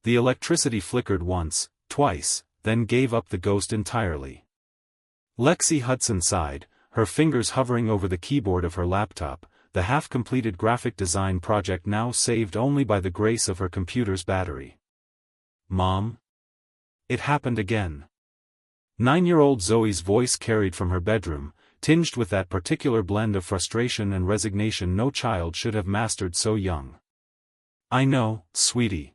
The electricity flickered once, twice, then gave up the ghost entirely. Lexi Hudson sighed, her fingers hovering over the keyboard of her laptop, the half-completed graphic design project now saved only by the grace of her computer's battery. "Mom?" It happened again. 9-year-old Zoe's voice carried from her bedroom, tinged with that particular blend of frustration and resignation no child should have mastered so young. "I know, sweetie.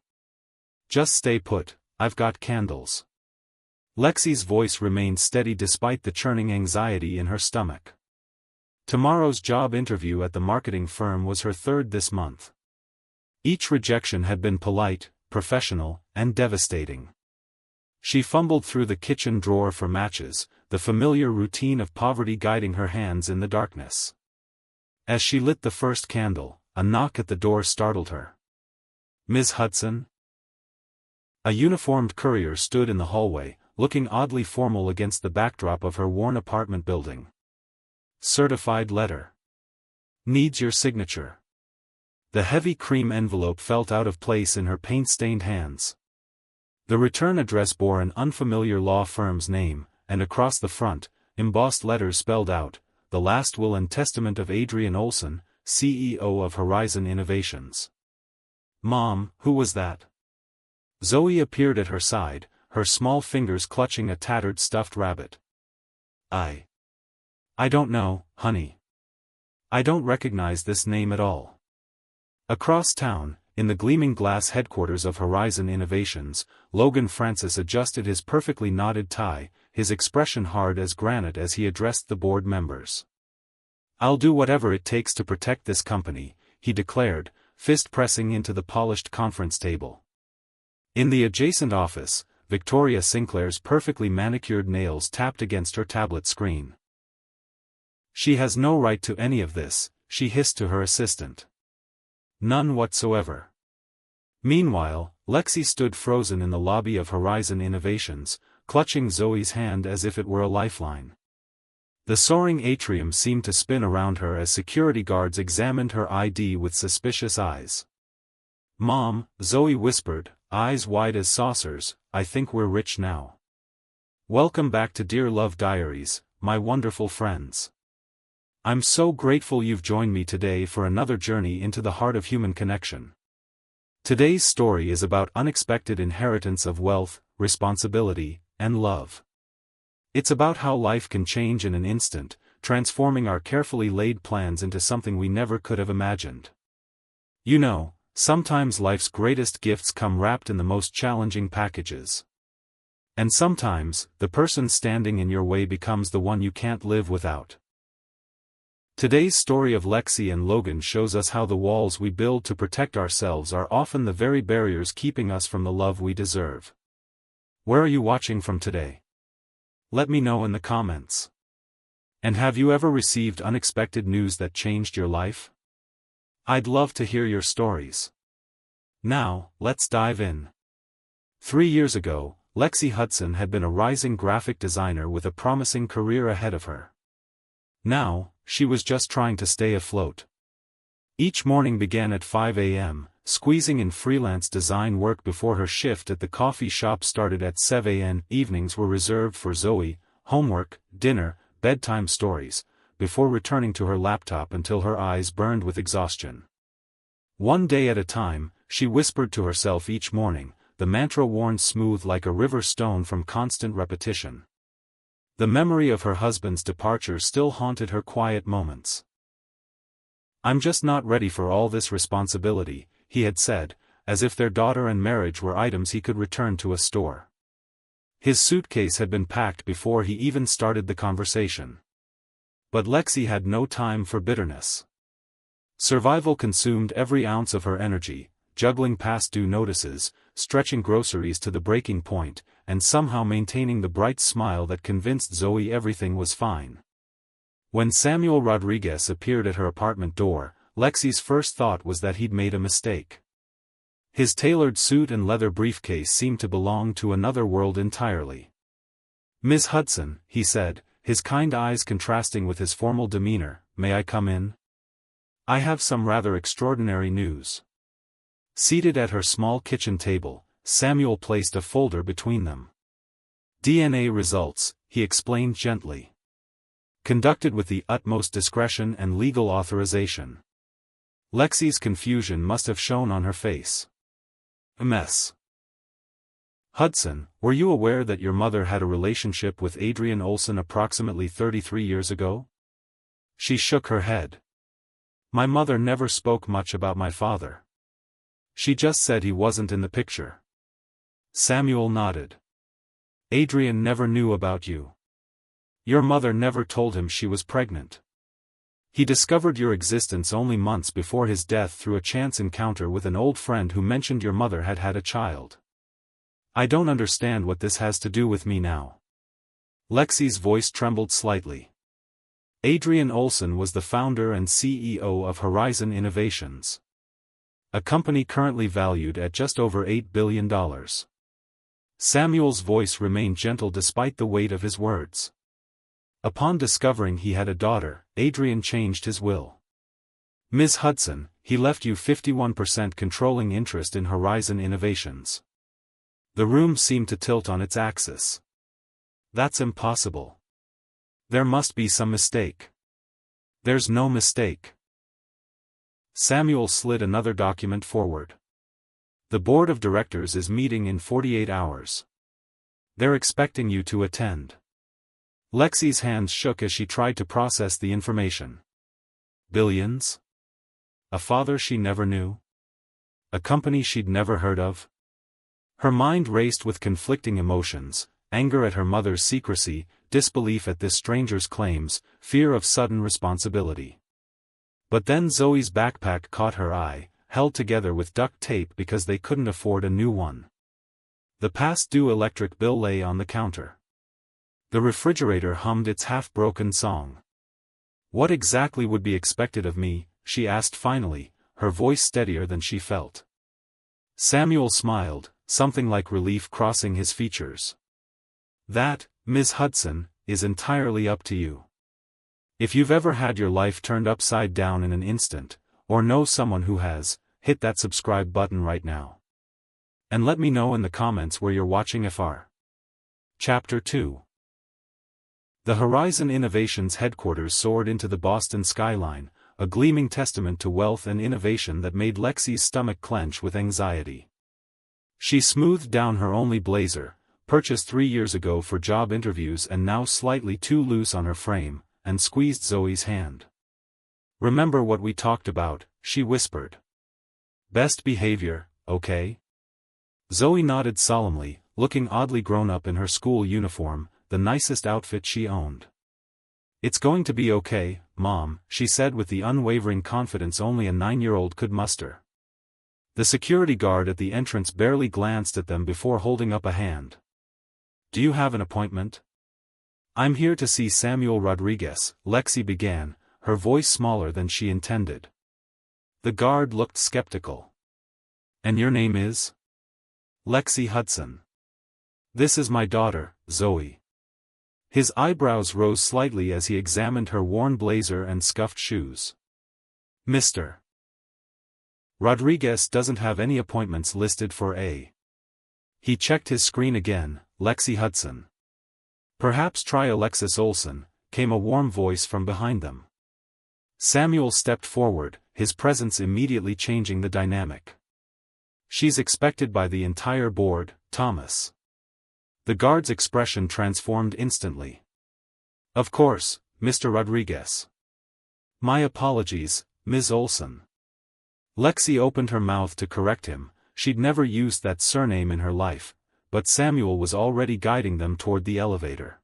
Just stay put, I've got candles." Lexi's voice remained steady despite the churning anxiety in her stomach. Tomorrow's job interview at the marketing firm was her third this month. Each rejection had been polite, professional, and devastating. She fumbled through the kitchen drawer for matches, the familiar routine of poverty guiding her hands in the darkness. As she lit the first candle, a knock at the door startled her. "Ms. Hudson?" A uniformed courier stood in the hallway, looking oddly formal against the backdrop of her worn apartment building. "Certified letter. Needs your signature." The heavy cream envelope felt out of place in her paint-stained hands. The return address bore an unfamiliar law firm's name, and across the front, embossed letters spelled out, "The Last Will and Testament of Adrian Olson, CEO of Horizon Innovations." "Mom, who was that?" Zoe appeared at her side, her small fingers clutching a tattered stuffed rabbit. I don't know, honey. I don't recognize this name at all." Across town, in the gleaming glass headquarters of Horizon Innovations, Logan Francis adjusted his perfectly knotted tie, his expression hard as granite as he addressed the board members. "I'll do whatever it takes to protect this company," he declared, fist pressing into the polished conference table. In the adjacent office, Victoria Sinclair's perfectly manicured nails tapped against her tablet screen. "She has no right to any of this," she hissed to her assistant. "None whatsoever." Meanwhile, Lexi stood frozen in the lobby of Horizon Innovations, clutching Zoe's hand as if it were a lifeline. The soaring atrium seemed to spin around her as security guards examined her ID with suspicious eyes. "Mom," Zoe whispered, eyes wide as saucers, "I think we're rich now. Welcome back to Dear Love Diaries, my wonderful friends. I'm so grateful you've joined me today for another journey into the heart of human connection. Today's story is about unexpected inheritance of wealth, responsibility, and love. It's about how life can change in an instant, transforming our carefully laid plans into something we never could have imagined. You know, sometimes life's greatest gifts come wrapped in the most challenging packages. And sometimes, the person standing in your way becomes the one you can't live without. Today's story of Lexi and Logan shows us how the walls we build to protect ourselves are often the very barriers keeping us from the love we deserve. Where are you watching from today? Let me know in the comments. And have you ever received unexpected news that changed your life? I'd love to hear your stories. Now, let's dive in. 3 years ago, Lexi Hudson had been a rising graphic designer with a promising career ahead of her. Now, she was just trying to stay afloat. Each morning began at 5 a.m., squeezing in freelance design work before her shift at the coffee shop started at 7 a.m. Evenings were reserved for Zoe, homework, dinner, bedtime stories, before returning to her laptop until her eyes burned with exhaustion. One day at a time, she whispered to herself each morning, the mantra worn smooth like a river stone from constant repetition. The memory of her husband's departure still haunted her quiet moments. "I'm just not ready for all this responsibility," he had said, as if their daughter and marriage were items he could return to a store. His suitcase had been packed before he even started the conversation. But Lexi had no time for bitterness. Survival consumed every ounce of her energy, juggling past due notices, stretching groceries to the breaking point, and somehow maintaining the bright smile that convinced Zoe everything was fine. When Samuel Rodriguez appeared at her apartment door, Lexi's first thought was that he'd made a mistake. His tailored suit and leather briefcase seemed to belong to another world entirely. "Miss Hudson," he said, his kind eyes contrasting with his formal demeanor, "may I come in? I have some rather extraordinary news." Seated at her small kitchen table, Samuel placed a folder between them. DNA results, he explained gently. Conducted with the utmost discretion and legal authorization. Lexi's confusion must have shown on her face. A mess. Hudson, were you aware that your mother had a relationship with Adrian Olson approximately 33 years ago? She shook her head. My mother never spoke much about my father. She just said he wasn't in the picture. Samuel nodded. Adrian never knew about you. Your mother never told him she was pregnant. He discovered your existence only months before his death through a chance encounter with an old friend who mentioned your mother had had a child. I don't understand what this has to do with me now. Lexi's voice trembled slightly. Adrian Olson was the founder and CEO of Horizon Innovations, a company currently valued at just over $8 billion. Samuel's voice remained gentle despite the weight of his words. Upon discovering he had a daughter, Adrian changed his will. Ms. Hudson, he left you 51% controlling interest in Horizon Innovations. The room seemed to tilt on its axis. That's impossible. There must be some mistake. There's no mistake. Samuel slid another document forward. The board of directors is meeting in 48 hours. They're expecting you to attend. Lexi's hands shook as she tried to process the information. Billions? A father she never knew? A company she'd never heard of? Her mind raced with conflicting emotions, anger at her mother's secrecy, disbelief at this stranger's claims, fear of sudden responsibility. But then Zoe's backpack caught her eye, held together with duct tape because they couldn't afford a new one. The past-due electric bill lay on the counter. The refrigerator hummed its half-broken song. What exactly would be expected of me, she asked finally, her voice steadier than she felt. Samuel smiled, something like relief crossing his features. That, Ms. Hudson, is entirely up to you. If you've ever had your life turned upside down in an instant, or know someone who has, hit that subscribe button right now. And let me know in the comments where you're watching FR. Chapter 2. The Horizon Innovations headquarters soared into the Boston skyline, a gleaming testament to wealth and innovation that made Lexi's stomach clench with anxiety. She smoothed down her only blazer, purchased 3 years ago for job interviews and now slightly too loose on her frame, and squeezed Zoe's hand. Remember what we talked about, she whispered. Best behavior, okay? Zoe nodded solemnly, looking oddly grown up in her school uniform, the nicest outfit she owned. It's going to be okay, Mom, she said with the unwavering confidence only a 9-year-old could muster. The security guard at the entrance barely glanced at them before holding up a hand. Do you have an appointment? I'm here to see Samuel Rodriguez, Lexi began, her voice smaller than she intended. The guard looked skeptical. And your name is? Lexi Hudson. This is my daughter, Zoe. His eyebrows rose slightly as he examined her worn blazer and scuffed shoes. Mr. Rodriguez doesn't have any appointments listed for A. He checked his screen again, Lexi Hudson. Perhaps try Alexis Olson, came a warm voice from behind them. Samuel stepped forward, his presence immediately changing the dynamic. She's expected by the entire board, Thomas. The guard's expression transformed instantly. Of course, Mr. Rodriguez. My apologies, Ms. Olson. Lexi opened her mouth to correct him, she'd never used that surname in her life, but Samuel was already guiding them toward the elevator.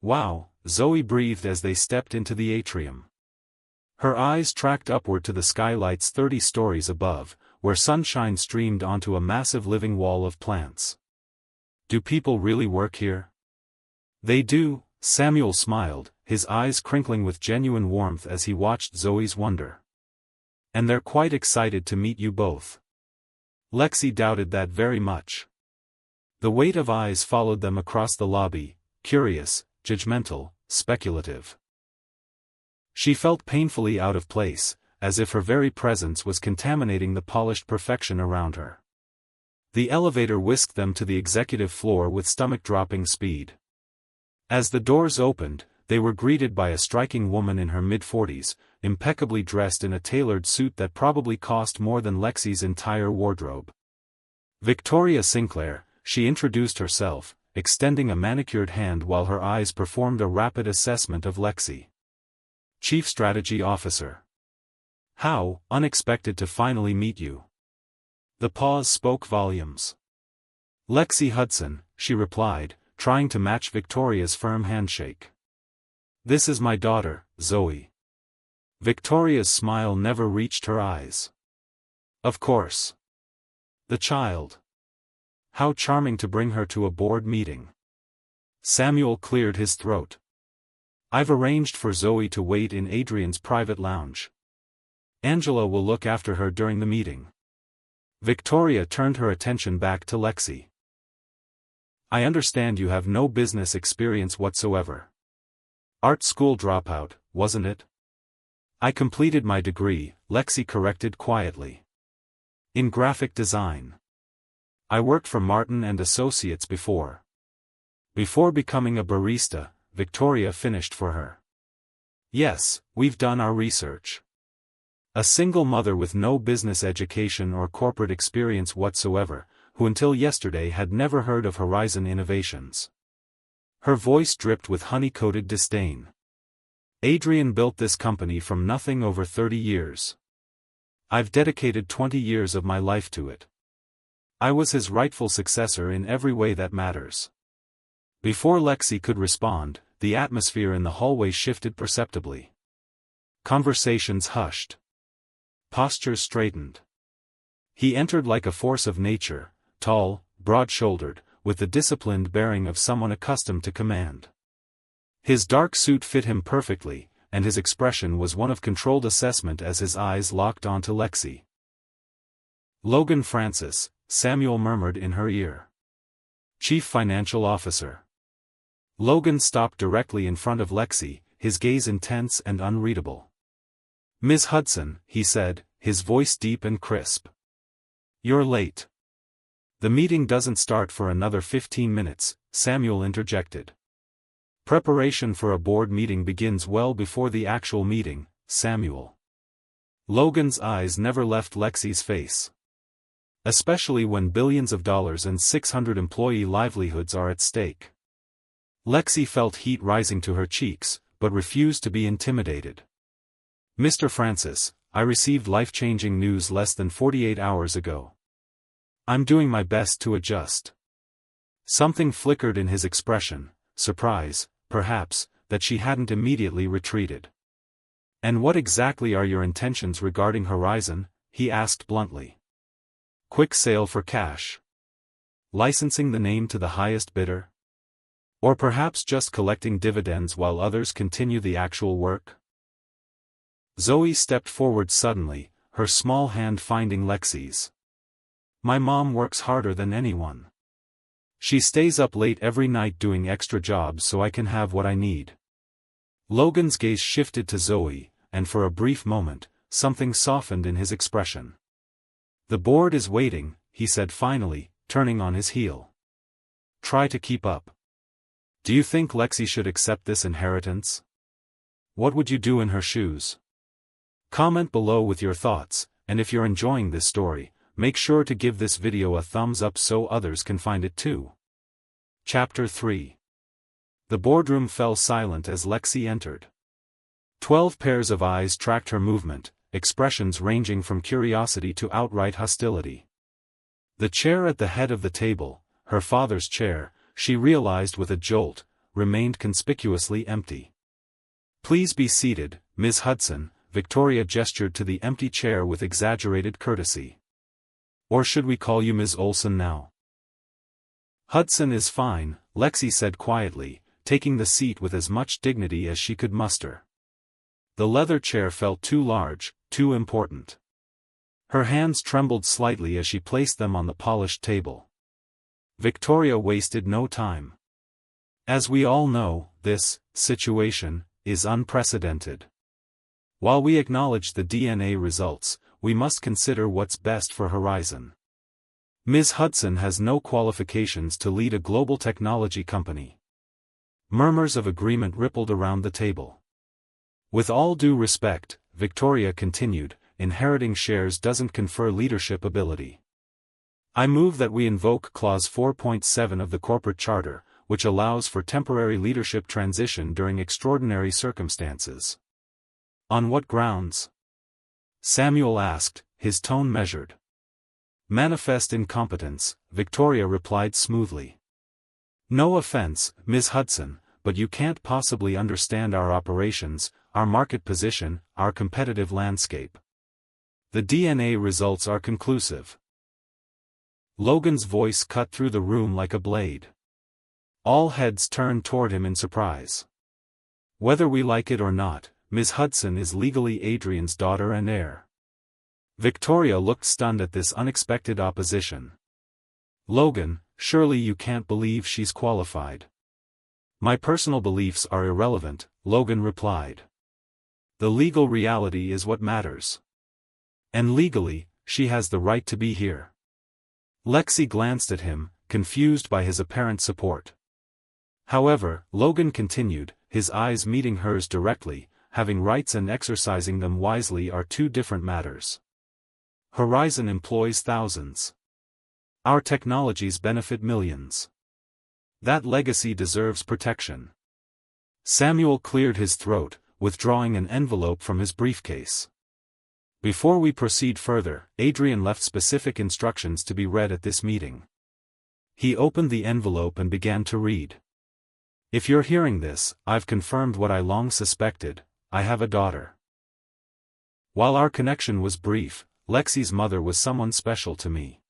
Wow, Zoe breathed as they stepped into the atrium. Her eyes tracked upward to the skylights 30 stories above, where sunshine streamed onto a massive living wall of plants. Do people really work here? They do, Samuel smiled, his eyes crinkling with genuine warmth as he watched Zoe's wonder. And they're quite excited to meet you both. Lexi doubted that very much. The weight of eyes followed them across the lobby, curious, judgmental, speculative. She felt painfully out of place, as if her very presence was contaminating the polished perfection around her. The elevator whisked them to the executive floor with stomach-dropping speed. As the doors opened, they were greeted by a striking woman in her mid-40s, impeccably dressed in a tailored suit that probably cost more than Lexi's entire wardrobe. Victoria Sinclair, she introduced herself, extending a manicured hand while her eyes performed a rapid assessment of Lexi. Chief Strategy Officer. How unexpected to finally meet you. The pause spoke volumes. Lexi Hudson, she replied, trying to match Victoria's firm handshake. This is my daughter, Zoe. Victoria's smile never reached her eyes. Of course. The child. How charming to bring her to a board meeting. Samuel cleared his throat. I've arranged for Zoe to wait in Adrian's private lounge. Angela will look after her during the meeting. Victoria turned her attention back to Lexi. I understand you have no business experience whatsoever. Art school dropout, wasn't it? I completed my degree, Lexi corrected quietly. In graphic design. I worked for Martin and Associates before. Before becoming a barista, Victoria finished for her. Yes, we've done our research. A single mother with no business education or corporate experience whatsoever, who until yesterday had never heard of Horizon Innovations. Her voice dripped with honey-coated disdain. Adrian built this company from nothing over 30 years. I've dedicated 20 years of my life to it. I was his rightful successor in every way that matters. Before Lexi could respond, the atmosphere in the hallway shifted perceptibly. Conversations hushed. Postures straightened. He entered like a force of nature, tall, broad-shouldered, with the disciplined bearing of someone accustomed to command. His dark suit fit him perfectly, and his expression was one of controlled assessment as his eyes locked onto Lexi. Logan Francis, Samuel murmured in her ear. Chief Financial Officer. Logan stopped directly in front of Lexi, his gaze intense and unreadable. Ms. Hudson, he said, his voice deep and crisp. You're late. The meeting doesn't start for another 15 minutes, Samuel interjected. Preparation for a board meeting begins well before the actual meeting, Samuel. Logan's eyes never left Lexi's face. Especially when billions of dollars and 600 employee livelihoods are at stake. Lexi felt heat rising to her cheeks, but refused to be intimidated. Mr. Francis, I received life-changing news less than 48 hours ago. I'm doing my best to adjust. Something flickered in his expression, surprise, perhaps, that she hadn't immediately retreated. And what exactly are your intentions regarding Horizon? He asked bluntly. Quick sale for cash. Licensing the name to the highest bidder? Or perhaps just collecting dividends while others continue the actual work? Zoe stepped forward suddenly, her small hand finding Lexi's. My mom works harder than anyone. She stays up late every night doing extra jobs so I can have what I need. Logan's gaze shifted to Zoe, and for a brief moment, something softened in his expression. The board is waiting, he said finally, turning on his heel. Try to keep up. Do you think Lexi should accept this inheritance? What would you do in her shoes? Comment below with your thoughts, and if you're enjoying this story, make sure to give this video a thumbs up so others can find it too. Chapter 3. The boardroom fell silent as Lexi entered. 12 pairs of eyes tracked her movement, expressions ranging from curiosity to outright hostility. The chair at the head of the table, her father's chair, she realized with a jolt, remained conspicuously empty. Please be seated, Ms. Hudson, Victoria gestured to the empty chair with exaggerated courtesy. Or should we call you Ms. Olson now? Hudson is fine, Lexi said quietly, taking the seat with as much dignity as she could muster. The leather chair felt too large, too important. Her hands trembled slightly as she placed them on the polished table. Victoria wasted no time. As we all know, this situation is unprecedented. While we acknowledge the DNA results, we must consider what's best for Horizon. Ms. Hudson has no qualifications to lead a global technology company. Murmurs of agreement rippled around the table. With all due respect, Victoria continued, inheriting shares doesn't confer leadership ability. I move that we invoke Clause 4.7 of the Corporate Charter, which allows for temporary leadership transition during extraordinary circumstances. On what grounds? Samuel asked, his tone measured. Manifest incompetence, Victoria replied smoothly. No offense, Ms. Hudson, but you can't possibly understand our operations, our market position, our competitive landscape. The DNA results are conclusive. Logan's voice cut through the room like a blade. All heads turned toward him in surprise. Whether we like it or not, Ms. Hudson is legally Adrian's daughter and heir. Victoria looked stunned at this unexpected opposition. Logan, surely you can't believe she's qualified. My personal beliefs are irrelevant, Logan replied. The legal reality is what matters. And legally, she has the right to be here. Lexi glanced at him, confused by his apparent support. However, Logan continued, his eyes meeting hers directly, having rights and exercising them wisely are two different matters. Horizon employs thousands. Our technologies benefit millions. That legacy deserves protection. Samuel cleared his throat, withdrawing an envelope from his briefcase. Before we proceed further, Adrian left specific instructions to be read at this meeting. He opened the envelope and began to read. If you're hearing this, I've confirmed what I long suspected, I have a daughter. While our connection was brief, Lexi's mother was someone special to me.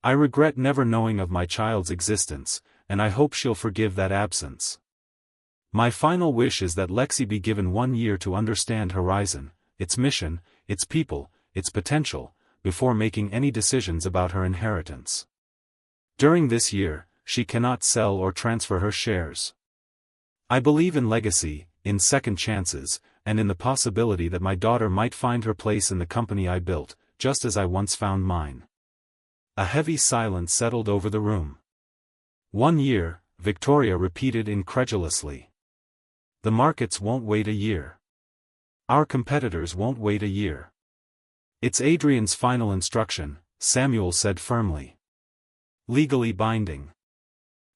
I regret never knowing of my child's existence, and I hope she'll forgive that absence. My final wish is that Lexi be given 1 year to understand Horizon, its mission, its people, its potential, before making any decisions about her inheritance. During this year, she cannot sell or transfer her shares. I believe in legacy, in second chances, and in the possibility that my daughter might find her place in the company I built, just as I once found mine. A heavy silence settled over the room. 1 year, Victoria repeated incredulously. The markets won't wait a year. Our competitors won't wait a year. It's Adrian's final instruction, Samuel said firmly. Legally binding.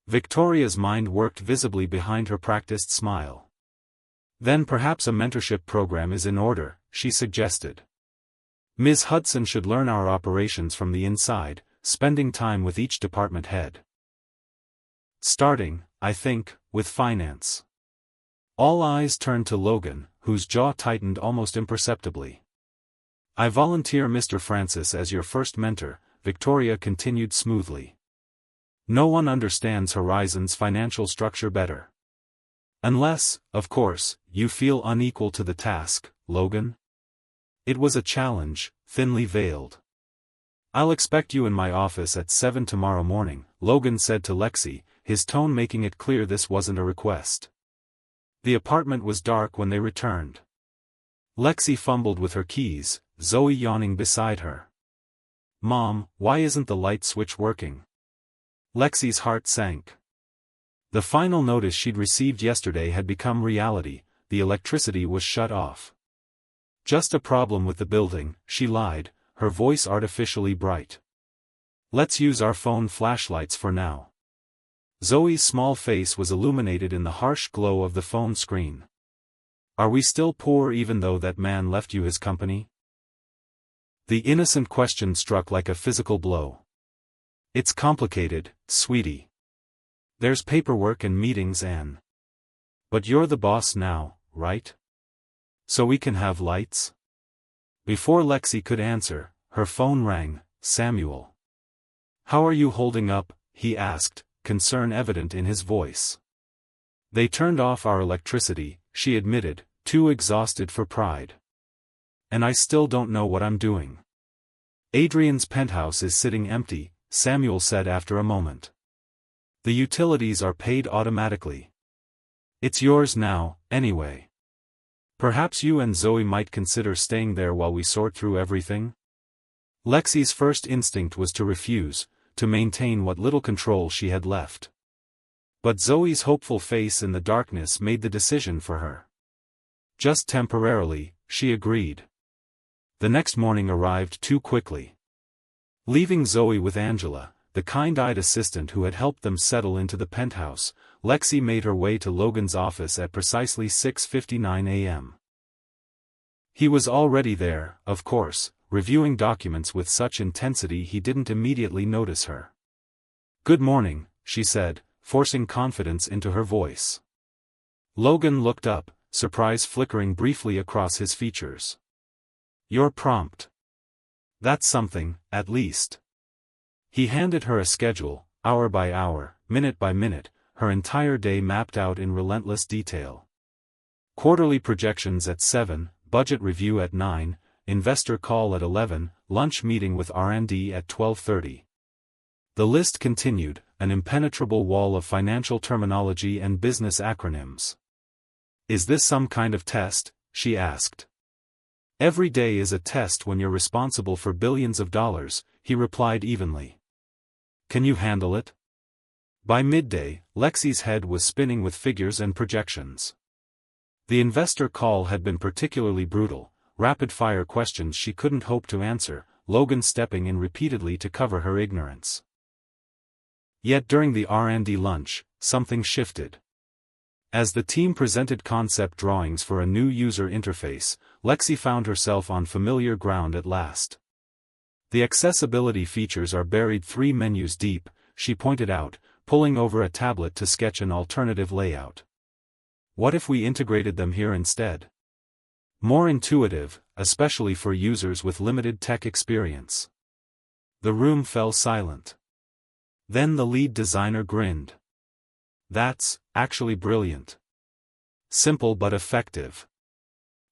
Victoria's mind worked visibly behind her practiced smile. Then perhaps a mentorship program is in order, she suggested. Ms. Hudson should learn our operations from the inside, spending time with each department head. Starting, I think, with finance. All eyes turned to Logan, whose jaw tightened almost imperceptibly. I volunteer Mr. Francis as your first mentor, Victoria continued smoothly. No one understands Horizon's financial structure better. Unless, of course, you feel unequal to the task, Logan. It was a challenge, thinly veiled. I'll expect you in my office at 7 tomorrow morning, Logan said to Lexi, his tone making it clear this wasn't a request. The apartment was dark when they returned. Lexi fumbled with her keys, Zoe yawning beside her. Mom, why isn't the light switch working? Lexi's heart sank. The final notice she'd received yesterday had become reality, the electricity was shut off. Just a problem with the building, she lied, her voice artificially bright. Let's use our phone flashlights for now. Zoe's small face was illuminated in the harsh glow of the phone screen. Are we still poor even though that man left you his company? The innocent question struck like a physical blow. It's complicated, sweetie. There's paperwork and meetings and... But you're the boss now, right? So we can have lights? Before Lexi could answer, her phone rang. Samuel. How are you holding up? He asked, concern evident in his voice. They turned off our electricity, she admitted, too exhausted for pride. And I still don't know what I'm doing. Adrian's penthouse is sitting empty, Samuel said after a moment. The utilities are paid automatically. It's yours now, anyway. Perhaps you and Zoe might consider staying there while we sort through everything? Lexi's first instinct was to refuse, to maintain what little control she had left. But Zoe's hopeful face in the darkness made the decision for her. Just temporarily, she agreed. The next morning arrived too quickly. Leaving Zoe with Angela, the kind-eyed assistant who had helped them settle into the penthouse, Lexi made her way to Logan's office at precisely 6:59 a.m. He was already there, of course, reviewing documents with such intensity he didn't immediately notice her. "Good morning," she said, forcing confidence into her voice. Logan looked up, surprise flickering briefly across his features. "You're prompt. That's something, at least." He handed her a schedule, hour by hour, minute by minute, her entire day mapped out in relentless detail. Quarterly projections at 7, budget review at 9, investor call at 11, lunch meeting with R&D at 12:30. The list continued, an impenetrable wall of financial terminology and business acronyms. "Is this some kind of test?" she asked. "Every day is a test when you're responsible for billions of dollars," he replied evenly. "Can you handle it?" By midday, Lexi's head was spinning with figures and projections. The investor call had been particularly brutal, rapid-fire questions she couldn't hope to answer, Logan stepping in repeatedly to cover her ignorance. Yet during the R&D lunch, something shifted. As the team presented concept drawings for a new user interface, Lexi found herself on familiar ground at last. "The accessibility features are buried 3 menus deep," she pointed out, pulling over a tablet to sketch an alternative layout. "What if we integrated them here instead? More intuitive, especially for users with limited tech experience." The room fell silent. Then the lead designer grinned. "That's actually brilliant. Simple but effective."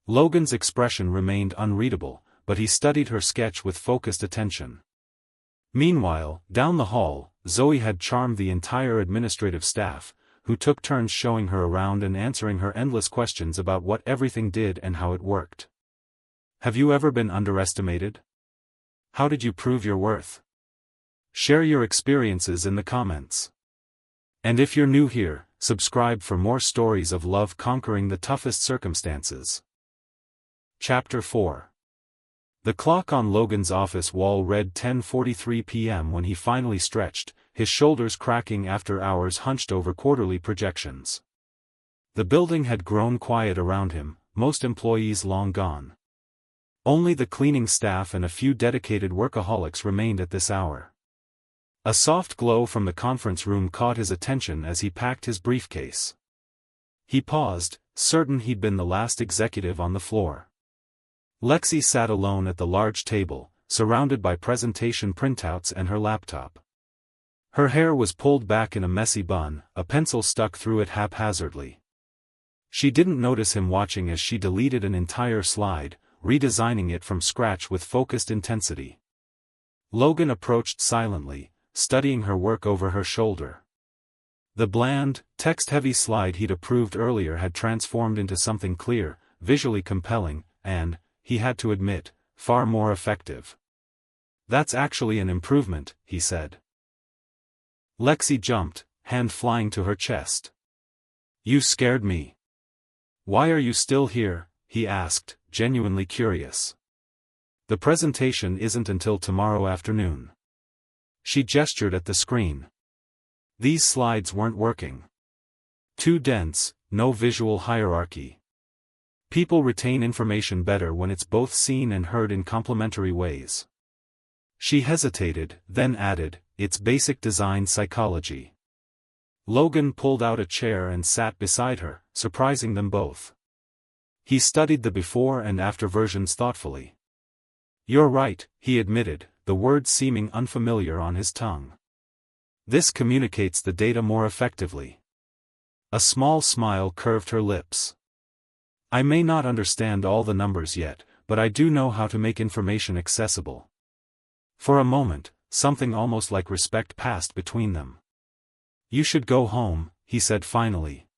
Logan's expression remained unreadable, but he studied her sketch with focused attention. Meanwhile, down the hall, Zoe had charmed the entire administrative staff, who took turns showing her around and answering her endless questions about what everything did and how it worked. "Have you ever been underestimated? How did you prove your worth? Share your experiences in the comments. And if you're new here, subscribe for more stories of love conquering the toughest circumstances." Chapter 4. The clock on Logan's office wall read 10:43 p.m. when he finally stretched, his shoulders cracking after hours hunched over quarterly projections. The building had grown quiet around him, most employees long gone. Only the cleaning staff and a few dedicated workaholics remained at this hour. A soft glow from the conference room caught his attention as he packed his briefcase. He paused, certain he'd been the last executive on the floor. Lexi sat alone at the large table, surrounded by presentation printouts and her laptop. Her hair was pulled back in a messy bun, a pencil stuck through it haphazardly. She didn't notice him watching as she deleted an entire slide, redesigning it from scratch with focused intensity. Logan approached silently, studying her work over her shoulder. The bland, text-heavy slide he'd approved earlier had transformed into something clear, visually compelling, and, he had to admit, far more effective. "That's actually an improvement," he said. Lexi jumped, hand flying to her chest. "You scared me. Why are you still here?" he asked, genuinely curious. "The presentation isn't until tomorrow afternoon." She gestured at the screen. These slides weren't working. Too dense, no visual hierarchy. People retain information better when it's both seen and heard in complementary ways. She hesitated, then added, "It's basic design psychology." Logan pulled out a chair and sat beside her, surprising them both. He studied the before and after versions thoughtfully. "You're right," he admitted, the words seeming unfamiliar on his tongue. "This communicates the data more effectively." A small smile curved her lips. "I may not understand all the numbers yet, but I do know how to make information accessible." For a moment, something almost like respect passed between them. "You should go home," he said finally.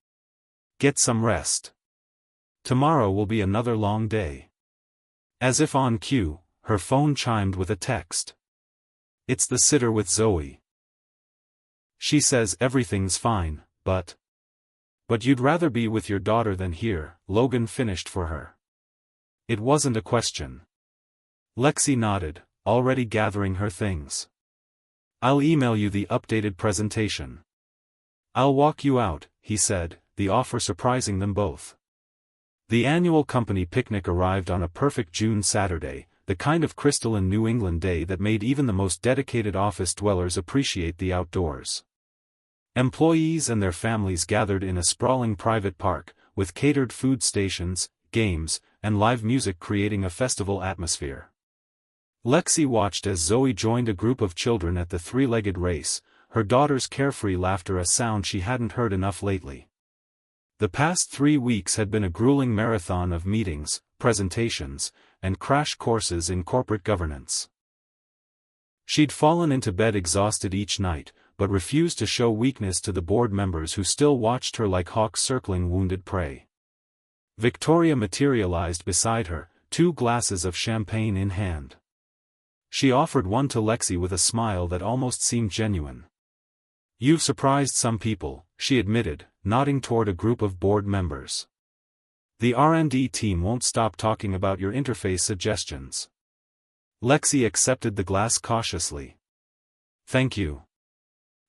"Get some rest. Tomorrow will be another long day." As if on cue, her phone chimed with a text. "It's the sitter with Zoe. She says everything's fine, but you'd rather be with your daughter than here," Logan finished for her. It wasn't a question. Lexi nodded, already gathering her things. "I'll email you the updated presentation." "I'll walk you out," he said, the offer surprising them both. The annual company picnic arrived on a perfect June Saturday, the kind of crystalline New England day that made even the most dedicated office dwellers appreciate the outdoors. Employees and their families gathered in a sprawling private park, with catered food stations, games, and live music creating a festival atmosphere. Lexi watched as Zoe joined a group of children at the three-legged race, her daughter's carefree laughter a sound she hadn't heard enough lately. The past 3 weeks had been a grueling marathon of meetings, presentations, and crash courses in corporate governance. She'd fallen into bed exhausted each night, but refused to show weakness to the board members who still watched her like hawks circling wounded prey. Victoria materialized beside her, 2 glasses of champagne in hand. She offered one to Lexi with a smile that almost seemed genuine. "You've surprised some people," she admitted, nodding toward a group of board members. "The R&D team won't stop talking about your interface suggestions." Lexi accepted the glass cautiously. "Thank you.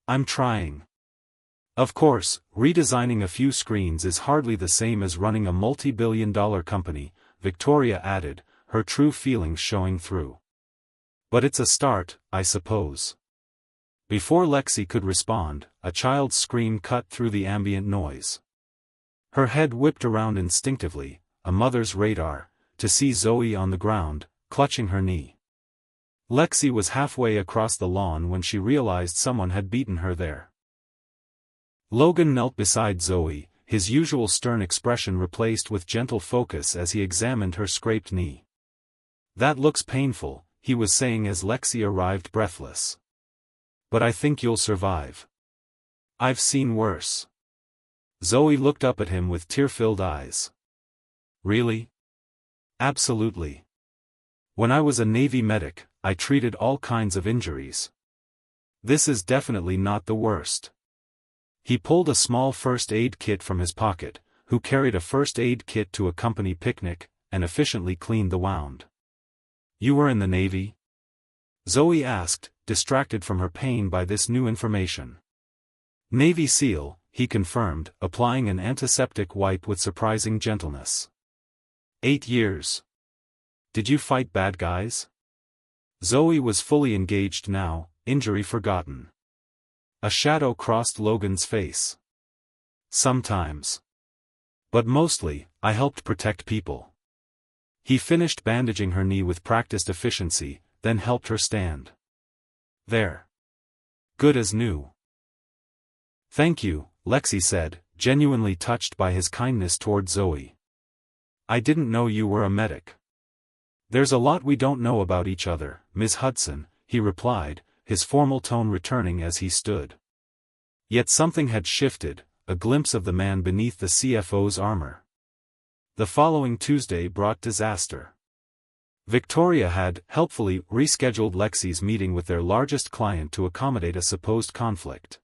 I'm trying." Of course, redesigning a few screens is hardly the same as running a multi-billion-dollar company, Victoria added, her true feelings showing through. "But it's a start, I suppose." Before Lexi could respond, a child's scream cut through the ambient noise. Her head whipped around instinctively, a mother's radar, to see Zoe on the ground, clutching her knee. Lexi was halfway across the lawn when she realized someone had beaten her there. Logan knelt beside Zoe, his usual stern expression replaced with gentle focus as he examined her scraped knee. "That looks painful," he was saying as Lexi arrived breathless. "But I think you'll survive. I've seen worse." Zoe looked up at him with tear-filled eyes. "Really?" "Absolutely. When I was a Navy medic, I treated all kinds of injuries. This is definitely not the worst." He pulled a small first aid kit from his pocket, who carried a first aid kit to a company picnic, and efficiently cleaned the wound. "You were in the Navy?" Zoe asked, distracted from her pain by this new information. "Navy SEAL," he confirmed, applying an antiseptic wipe with surprising gentleness. 8 years. "Did you fight bad guys?" Zoe was fully engaged now, injury forgotten. A shadow crossed Logan's face. "Sometimes. But mostly, I helped protect people." He finished bandaging her knee with practiced efficiency, then helped her stand. "There. Good as new." "Thank you," Lexi said, genuinely touched by his kindness toward Zoe. "I didn't know you were a medic." "There's a lot we don't know about each other, Ms. Hudson," he replied, his formal tone returning as he stood. Yet something had shifted, a glimpse of the man beneath the CFO's armor. The following Tuesday brought disaster. Victoria had, helpfully, rescheduled Lexi's meeting with their largest client to accommodate a supposed conflict.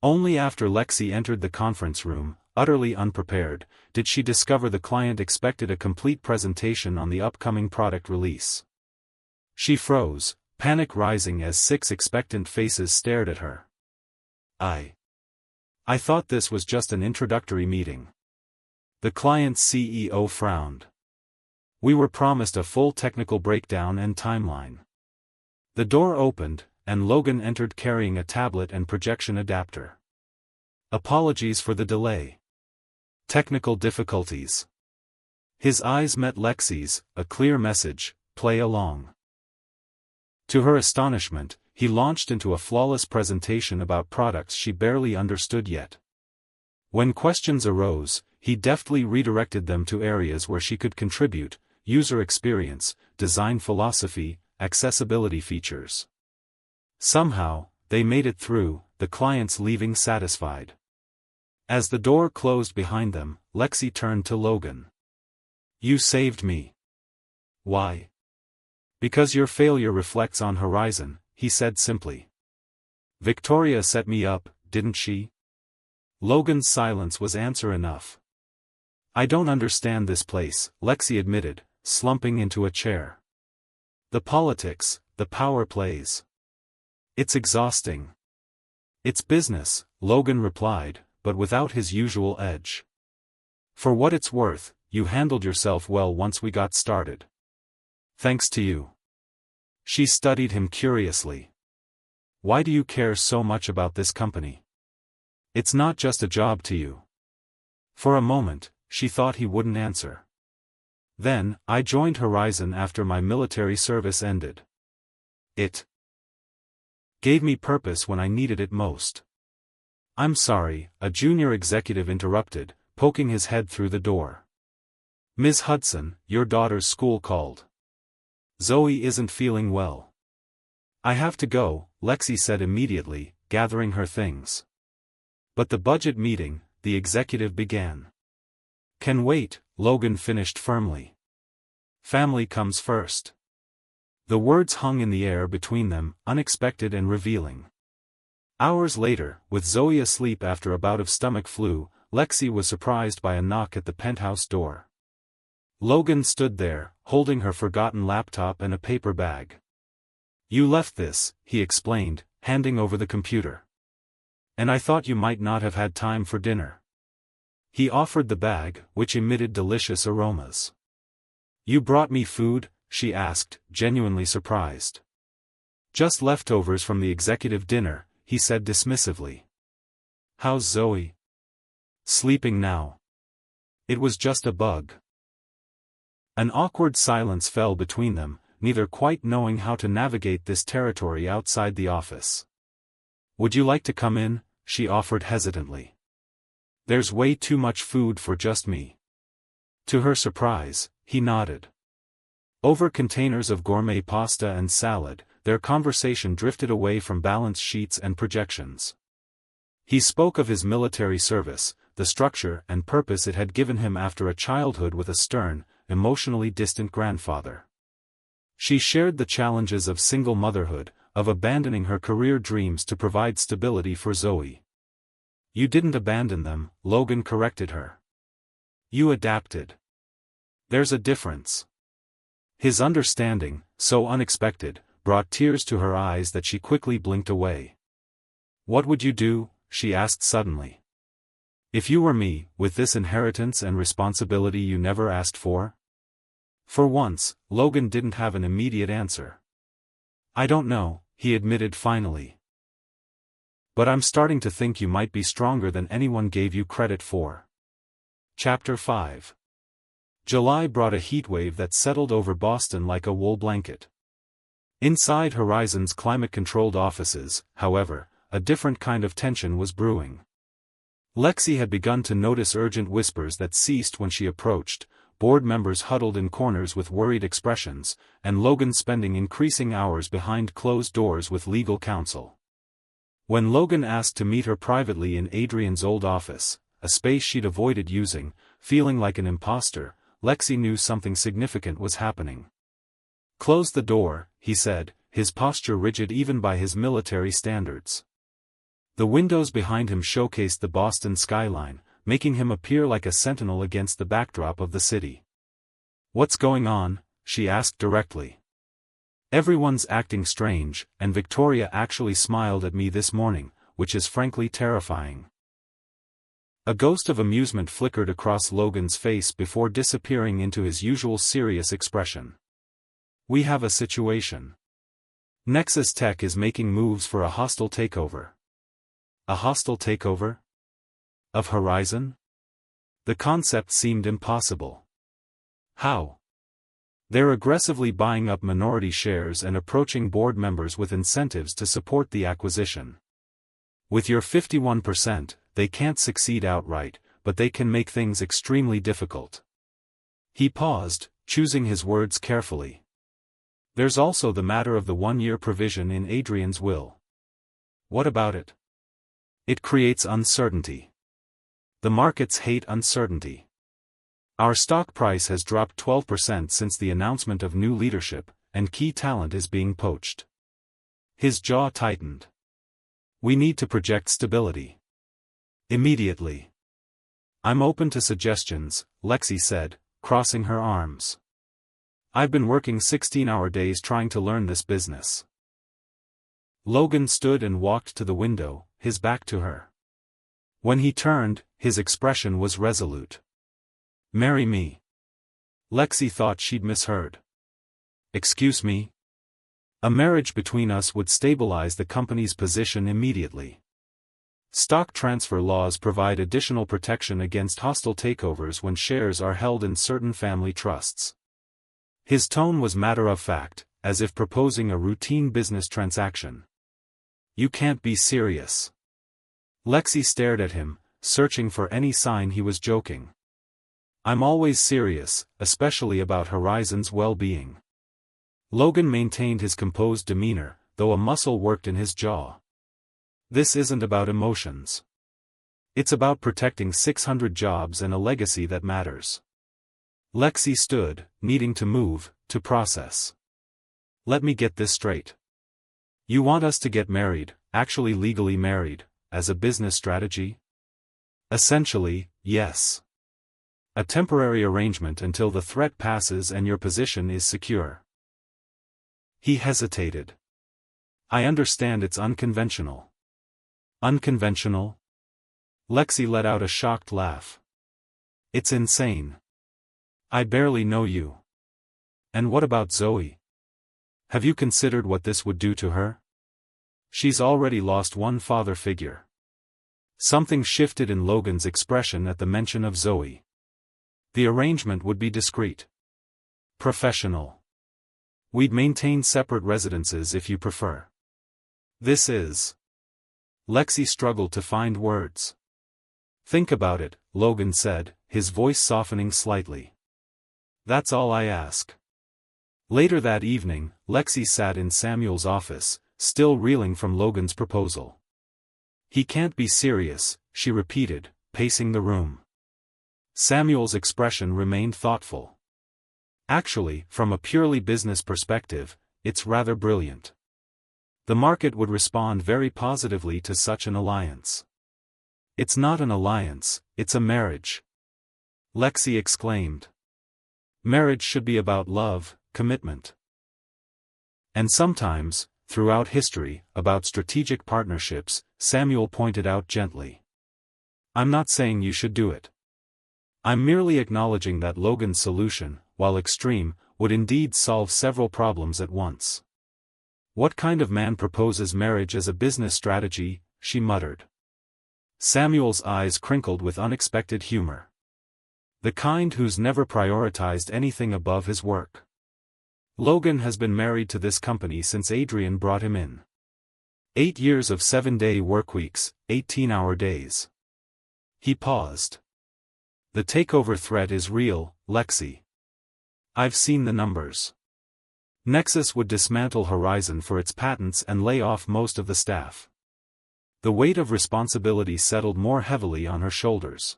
Only after Lexi entered the conference room, utterly unprepared, did she discover the client expected a complete presentation on the upcoming product release. She froze, panic rising as 6 expectant faces stared at her. I thought this was just an introductory meeting." The client's CEO frowned. "We were promised a full technical breakdown and timeline." The door opened, and Logan entered carrying a tablet and projection adapter. "Apologies for the delay. Technical difficulties." His eyes met Lexi's, a clear message, "Play along." To her astonishment, he launched into a flawless presentation about products she barely understood yet. When questions arose, he deftly redirected them to areas where she could contribute: user experience, design philosophy, accessibility features. Somehow, they made it through, the clients leaving satisfied. As the door closed behind them, Lexi turned to Logan. "You saved me." "Why?" Because your failure reflects on Horizon, he said simply. Victoria set me up, didn't she? Logan's silence was answer enough. I don't understand this place, Lexi admitted, slumping into a chair. The politics, the power plays. It's exhausting. It's business, Logan replied, but without his usual edge. For what it's worth, you handled yourself well once we got started. Thanks to you. She studied him curiously. Why do you care so much about this company? It's not just a job to you. For a moment, she thought he wouldn't answer. Then, I joined Horizon after my military service ended. It gave me purpose when I needed it most. I'm sorry, a junior executive interrupted, poking his head through the door. Ms. Hudson, your daughter's school called. Zoe isn't feeling well. I have to go, Lexi said immediately, gathering her things. But the budget meeting, the executive began. Can wait, Logan finished firmly. Family comes first. The words hung in the air between them, unexpected and revealing. Hours later, with Zoe asleep after a bout of stomach flu, Lexi was surprised by a knock at the penthouse door. Logan stood there, holding her forgotten laptop and a paper bag. You left this, he explained, handing over the computer. And I thought you might not have had time for dinner. He offered the bag, which emitted delicious aromas. You brought me food? She asked, genuinely surprised. Just leftovers from the executive dinner, he said dismissively. How's Zoe? Sleeping now. It was just a bug. An awkward silence fell between them, neither quite knowing how to navigate this territory outside the office. Would you like to come in? She offered hesitantly. There's way too much food for just me. To her surprise, he nodded. Over containers of gourmet pasta and salad, their conversation drifted away from balance sheets and projections. He spoke of his military service, the structure and purpose it had given him after a childhood with a stern, emotionally distant grandfather. She shared the challenges of single motherhood, of abandoning her career dreams to provide stability for Zoe. You didn't abandon them, Logan corrected her. You adapted. There's a difference. His understanding, so unexpected, brought tears to her eyes that she quickly blinked away. What would you do? She asked suddenly. If you were me, with this inheritance and responsibility you never asked for? For once, Logan didn't have an immediate answer. I don't know, he admitted finally. But I'm starting to think you might be stronger than anyone gave you credit for. Chapter 5. July brought a heatwave that settled over Boston like a wool blanket. Inside Horizon's climate-controlled offices, however, a different kind of tension was brewing. Lexi had begun to notice urgent whispers that ceased when she approached, board members huddled in corners with worried expressions, and Logan spending increasing hours behind closed doors with legal counsel. When Logan asked to meet her privately in Adrian's old office, a space she'd avoided using, feeling like an imposter, Lexi knew something significant was happening. Close the door, he said, his posture rigid even by his military standards. The windows behind him showcased the Boston skyline, making him appear like a sentinel against the backdrop of the city. What's going on? She asked directly. Everyone's acting strange, and Victoria actually smiled at me this morning, which is frankly terrifying. A ghost of amusement flickered across Logan's face before disappearing into his usual serious expression. We have a situation. Nexus Tech is making moves for a hostile takeover. A hostile takeover? Of Horizon? The concept seemed impossible. How? They're aggressively buying up minority shares and approaching board members with incentives to support the acquisition. With your 51%, they can't succeed outright, but they can make things extremely difficult. He paused, choosing his words carefully. There's also the matter of the one-year provision in Adrian's will. What about it? It creates uncertainty. The markets hate uncertainty. Our stock price has dropped 12% since the announcement of new leadership, and key talent is being poached. His jaw tightened. We need to project stability. Immediately. I'm open to suggestions, Lexi said, crossing her arms. I've been working 16-hour days trying to learn this business. Logan stood and walked to the window, his back to her. When he turned, his expression was resolute. Marry me. Lexi thought she'd misheard. Excuse me? A marriage between us would stabilize the company's position immediately. Stock transfer laws provide additional protection against hostile takeovers when shares are held in certain family trusts. His tone was matter-of-fact, as if proposing a routine business transaction. You can't be serious. Lexi stared at him, searching for any sign he was joking. I'm always serious, especially about Horizon's well-being. Logan maintained his composed demeanor, though a muscle worked in his jaw. This isn't about emotions. It's about protecting 600 jobs and a legacy that matters. Lexi stood, needing to move, to process. Let me get this straight. You want us to get married, actually legally married, as a business strategy? Essentially, yes. A temporary arrangement until the threat passes and your position is secure. He hesitated. I understand it's unconventional. Unconventional? Lexi let out a shocked laugh. It's insane. I barely know you. And what about Zoe? Have you considered what this would do to her? She's already lost one father figure. Something shifted in Logan's expression at the mention of Zoe. The arrangement would be discreet. Professional. We'd maintain separate residences if you prefer. This is... Lexi struggled to find words. Think about it, Logan said, his voice softening slightly. That's all I ask. Later that evening, Lexi sat in Samuel's office, still reeling from Logan's proposal. He can't be serious, she repeated, pacing the room. Samuel's expression remained thoughtful. Actually, from a purely business perspective, it's rather brilliant. The market would respond very positively to such an alliance. It's not an alliance, it's a marriage. Lexi exclaimed. Marriage should be about love, commitment. And sometimes, throughout history, about strategic partnerships, Samuel pointed out gently. I'm not saying you should do it. I'm merely acknowledging that Logan's solution, while extreme, would indeed solve several problems at once. What kind of man proposes marriage as a business strategy? She muttered. Samuel's eyes crinkled with unexpected humor. The kind who's never prioritized anything above his work. Logan has been married to this company since Adrian brought him in. 8 years of 7-day workweeks, 18-hour days. He paused. The takeover threat is real, Lexi. I've seen the numbers. Nexus would dismantle Horizon for its patents and lay off most of the staff. The weight of responsibility settled more heavily on her shoulders.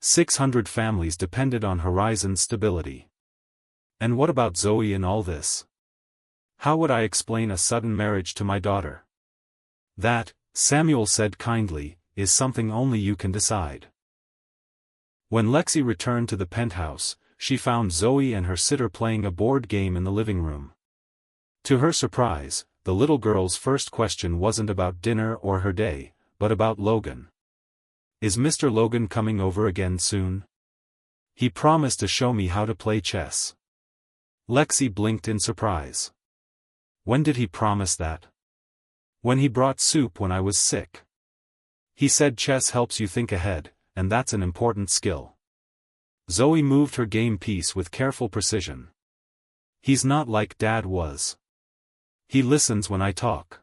600 families depended on Horizon's stability. And what about Zoe in all this? How would I explain a sudden marriage to my daughter? That, Samuel said kindly, is something only you can decide. When Lexi returned to the penthouse, she found Zoe and her sitter playing a board game in the living room. To her surprise, the little girl's first question wasn't about dinner or her day, but about Logan. Is Mr. Logan coming over again soon? He promised to show me how to play chess. Lexi blinked in surprise. When did he promise that? When he brought soup when I was sick. He said chess helps you think ahead, and that's an important skill. Zoe moved her game piece with careful precision. He's not like Dad was. He listens when I talk.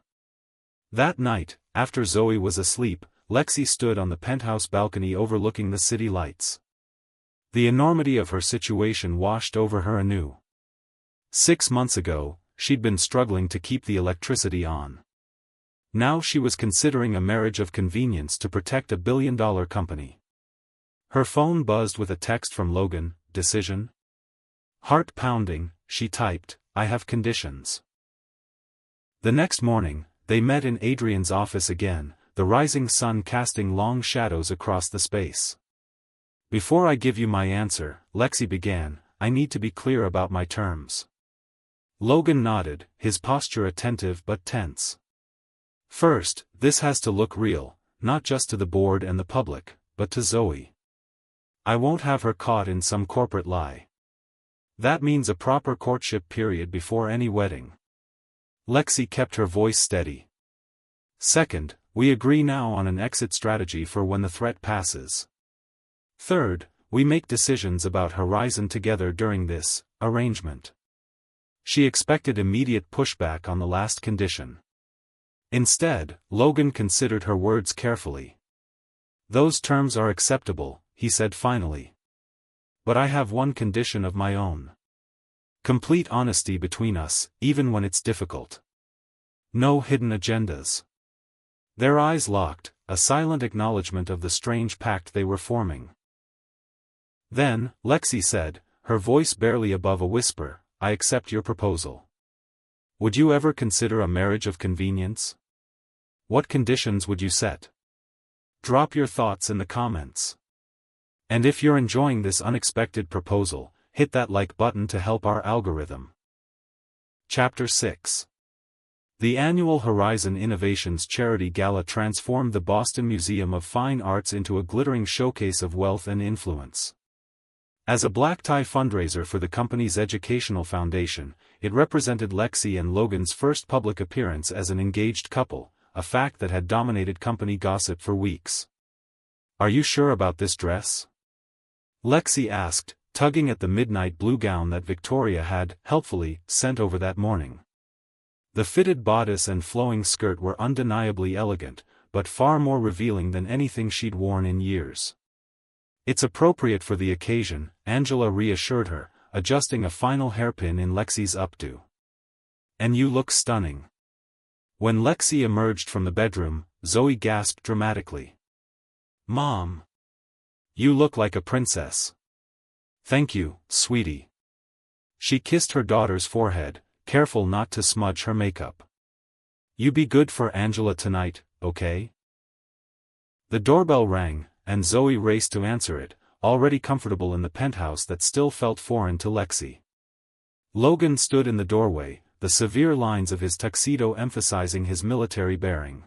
That night, after Zoe was asleep, Lexi stood on the penthouse balcony overlooking the city lights. The enormity of her situation washed over her anew. 6 months ago, she'd been struggling to keep the electricity on. Now she was considering a marriage of convenience to protect a billion-dollar company. Her phone buzzed with a text from Logan, decision? Heart pounding, she typed, I have conditions. The next morning, they met in Adrian's office again, the rising sun casting long shadows across the space. Before I give you my answer, Lexi began, I need to be clear about my terms. Logan nodded, his posture attentive but tense. First, this has to look real, not just to the board and the public, but to Zoe. I won't have her caught in some corporate lie. That means a proper courtship period before any wedding. Lexi kept her voice steady. Second, we agree now on an exit strategy for when the threat passes. Third, we make decisions about Horizon together during this arrangement. She expected immediate pushback on the last condition. Instead, Logan considered her words carefully. Those terms are acceptable, he said finally. But I have one condition of my own. Complete honesty between us, even when it's difficult. No hidden agendas. Their eyes locked, a silent acknowledgement of the strange pact they were forming. Then, Lexi said, her voice barely above a whisper, I accept your proposal. Would you ever consider a marriage of convenience? What conditions would you set? Drop your thoughts in the comments. And if you're enjoying this unexpected proposal, hit that like button to help our algorithm. Chapter 6. The annual Horizon Innovations Charity Gala transformed the Boston Museum of Fine Arts into a glittering showcase of wealth and influence. As a black-tie fundraiser for the company's educational foundation, it represented Lexi and Logan's first public appearance as an engaged couple, a fact that had dominated company gossip for weeks. Are you sure about this dress? Lexi asked, tugging at the midnight blue gown that Victoria had, helpfully, sent over that morning. The fitted bodice and flowing skirt were undeniably elegant, but far more revealing than anything she'd worn in years. It's appropriate for the occasion, Angela reassured her, adjusting a final hairpin in Lexi's updo. And you look stunning. When Lexi emerged from the bedroom, Zoe gasped dramatically. Mom! You look like a princess. Thank you, sweetie. She kissed her daughter's forehead, careful not to smudge her makeup. You be good for Angela tonight, okay? The doorbell rang, and Zoe raced to answer it, already comfortable in the penthouse that still felt foreign to Lexi. Logan stood in the doorway, the severe lines of his tuxedo emphasizing his military bearing.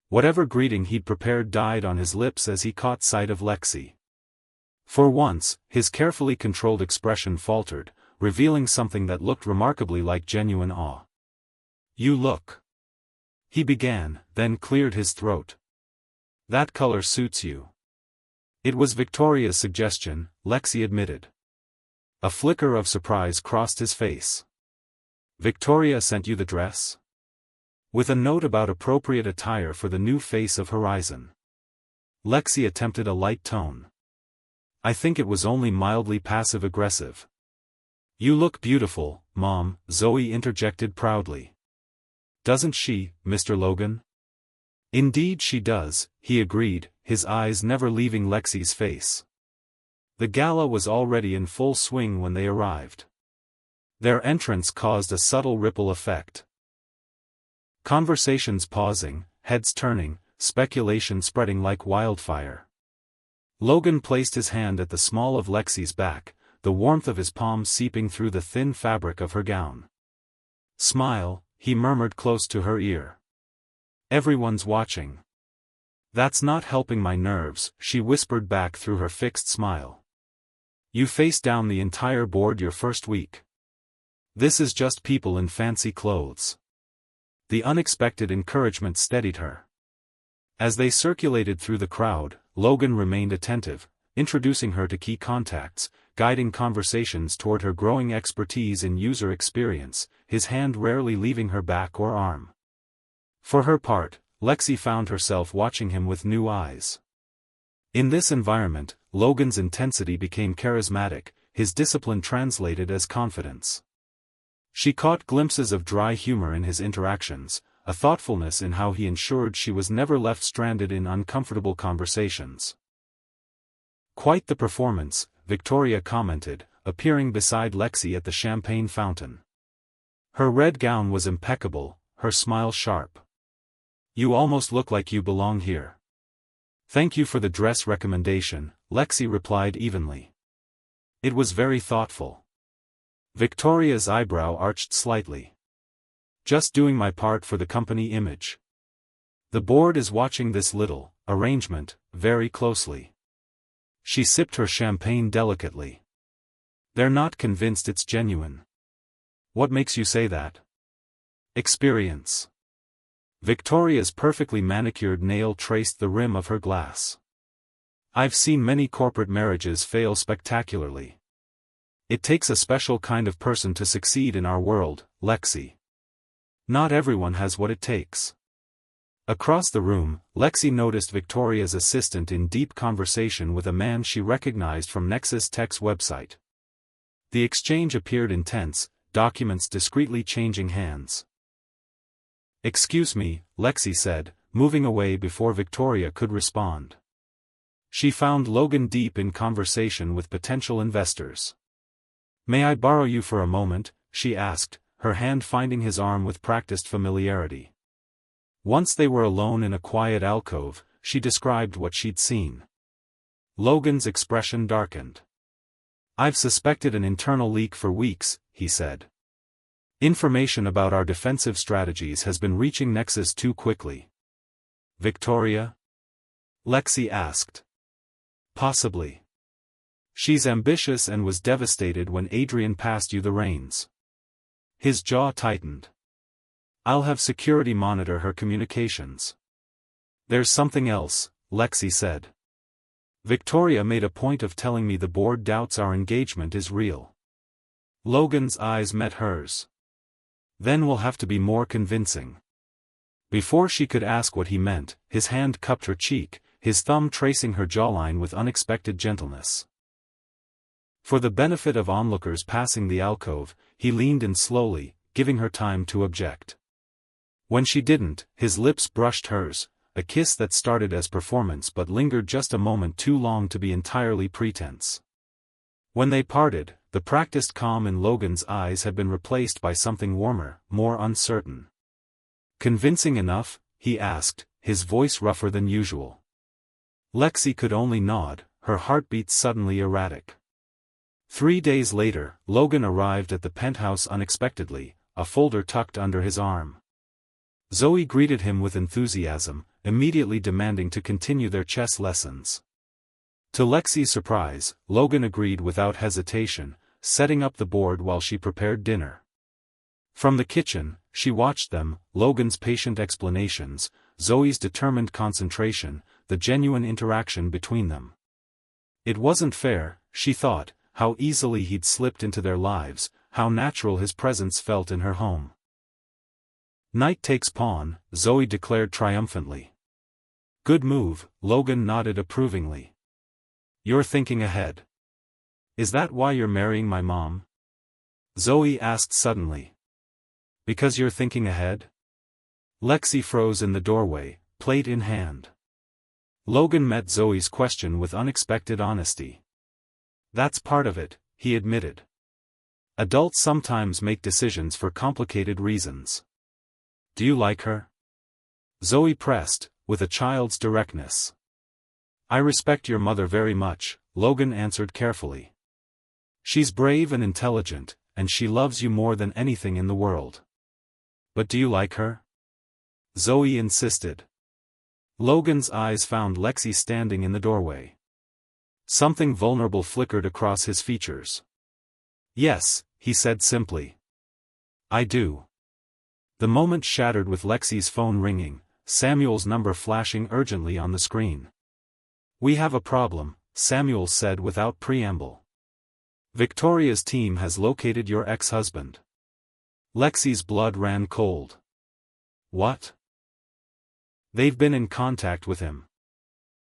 Whatever greeting he'd prepared died on his lips as he caught sight of Lexi. For once, his carefully controlled expression faltered, revealing something that looked remarkably like genuine awe. You look. He began, then cleared his throat. That color suits you. It was Victoria's suggestion, Lexi admitted. A flicker of surprise crossed his face. Victoria sent you the dress? With a note about appropriate attire for the new face of Horizon. Lexi attempted a light tone. I think it was only mildly passive-aggressive. You look beautiful, Mom, Zoe interjected proudly. Doesn't she, Mr. Logan? Indeed she does, he agreed, his eyes never leaving Lexi's face. The gala was already in full swing when they arrived. Their entrance caused a subtle ripple effect. Conversations pausing, heads turning, speculation spreading like wildfire. Logan placed his hand at the small of Lexi's back, the warmth of his palm seeping through the thin fabric of her gown. Smile, he murmured close to her ear. Everyone's watching. That's not helping my nerves, she whispered back through her fixed smile. You face down the entire board your first week. This is just people in fancy clothes. The unexpected encouragement steadied her. As they circulated through the crowd, Logan remained attentive, introducing her to key contacts, guiding conversations toward her growing expertise in user experience, his hand rarely leaving her back or arm. For her part, Lexi found herself watching him with new eyes. In this environment, Logan's intensity became charismatic, his discipline translated as confidence. She caught glimpses of dry humor in his interactions, a thoughtfulness in how he ensured she was never left stranded in uncomfortable conversations. Quite the performance, Victoria commented, appearing beside Lexi at the champagne fountain. Her red gown was impeccable, her smile sharp. You almost look like you belong here. Thank you for the dress recommendation, Lexi replied evenly. It was very thoughtful. Victoria's eyebrow arched slightly. Just doing my part for the company image. The board is watching this little arrangement very closely. She sipped her champagne delicately. They're not convinced it's genuine. What makes you say that? Experience. Victoria's perfectly manicured nail traced the rim of her glass. I've seen many corporate marriages fail spectacularly. It takes a special kind of person to succeed in our world, Lexi. Not everyone has what it takes. Across the room, Lexi noticed Victoria's assistant in deep conversation with a man she recognized from Nexus Tech's website. The exchange appeared intense, documents discreetly changing hands. Excuse me, Lexi said, moving away before Victoria could respond. She found Logan deep in conversation with potential investors. May I borrow you for a moment, she asked, her hand finding his arm with practiced familiarity. Once they were alone in a quiet alcove, she described what she'd seen. Logan's expression darkened. I've suspected an internal leak for weeks, he said. Information about our defensive strategies has been reaching Nexus too quickly. Victoria? Lexi asked. Possibly. She's ambitious and was devastated when Adrian passed you the reins. His jaw tightened. I'll have security monitor her communications. There's something else, Lexi said. Victoria made a point of telling me the board doubts our engagement is real. Logan's eyes met hers. Then we'll have to be more convincing. Before she could ask what he meant, his hand cupped her cheek, his thumb tracing her jawline with unexpected gentleness. For the benefit of onlookers passing the alcove, he leaned in slowly, giving her time to object. When she didn't, his lips brushed hers, a kiss that started as performance but lingered just a moment too long to be entirely pretense. When they parted, the practiced calm in Logan's eyes had been replaced by something warmer, more uncertain. Convincing enough? He asked, his voice rougher than usual. Lexi could only nod, her heartbeat suddenly erratic. 3 days later, Logan arrived at the penthouse unexpectedly, a folder tucked under his arm. Zoe greeted him with enthusiasm, immediately demanding to continue their chess lessons. To Lexi's surprise, Logan agreed without hesitation, setting up the board while she prepared dinner. From the kitchen, she watched them, Logan's patient explanations, Zoe's determined concentration, the genuine interaction between them. It wasn't fair, she thought, how easily he'd slipped into their lives, how natural his presence felt in her home. Knight takes pawn, Zoe declared triumphantly. Good move, Logan nodded approvingly. You're thinking ahead. Is that why you're marrying my mom? Zoe asked suddenly. Because you're thinking ahead? Lexi froze in the doorway, plate in hand. Logan met Zoe's question with unexpected honesty. That's part of it, he admitted. Adults sometimes make decisions for complicated reasons. Do you like her? Zoe pressed, with a child's directness. I respect your mother very much, Logan answered carefully. She's brave and intelligent, and she loves you more than anything in the world. But do you like her? Zoe insisted. Logan's eyes found Lexi standing in the doorway. Something vulnerable flickered across his features. Yes, he said simply. I do. The moment shattered with Lexi's phone ringing, Samuel's number flashing urgently on the screen. We have a problem, Samuel said without preamble. Victoria's team has located your ex-husband. Lexi's blood ran cold. What? They've been in contact with him.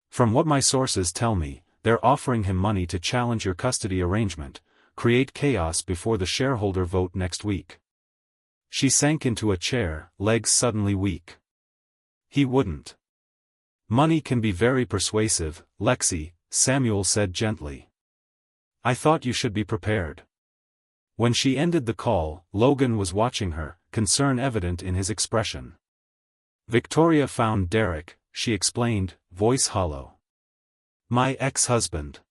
From what my sources tell me, they're offering him money to challenge your custody arrangement, create chaos before the shareholder vote next week. She sank into a chair, legs suddenly weak. He wouldn't. Money can be very persuasive, Lexi, Samuel said gently. I thought you should be prepared. When she ended the call, Logan was watching her, concern evident in his expression. Victoria found Derek, she explained, voice hollow. My ex-husband.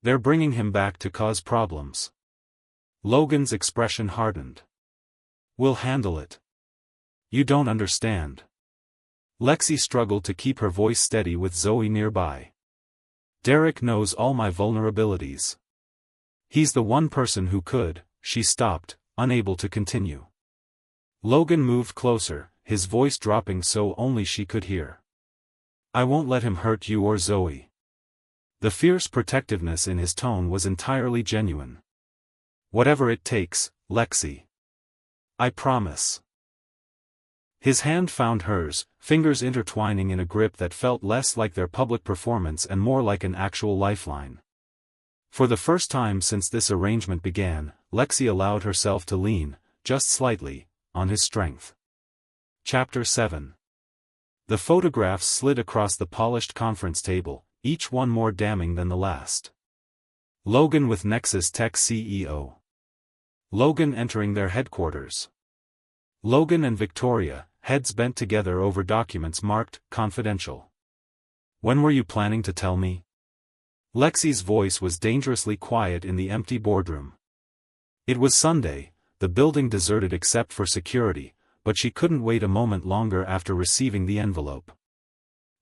They're bringing him back to cause problems. Logan's expression hardened. We'll handle it. You don't understand. Lexi struggled to keep her voice steady with Zoe nearby. Derek knows all my vulnerabilities. He's the one person who could. She stopped, unable to continue. Logan moved closer, his voice dropping so only she could hear. I won't let him hurt you or Zoe. The fierce protectiveness in his tone was entirely genuine. Whatever it takes, Lexi. I promise. His hand found hers, fingers intertwining in a grip that felt less like their public performance and more like an actual lifeline. For the first time since this arrangement began, Lexi allowed herself to lean, just slightly, on his strength. Chapter 7. The photographs slid across the polished conference table, each one more damning than the last. Logan with Nexus Tech CEO. Logan entering their headquarters. Logan and Victoria, heads bent together over documents marked, confidential. When were you planning to tell me? Lexi's voice was dangerously quiet in the empty boardroom. It was Sunday, the building deserted except for security, but she couldn't wait a moment longer after receiving the envelope.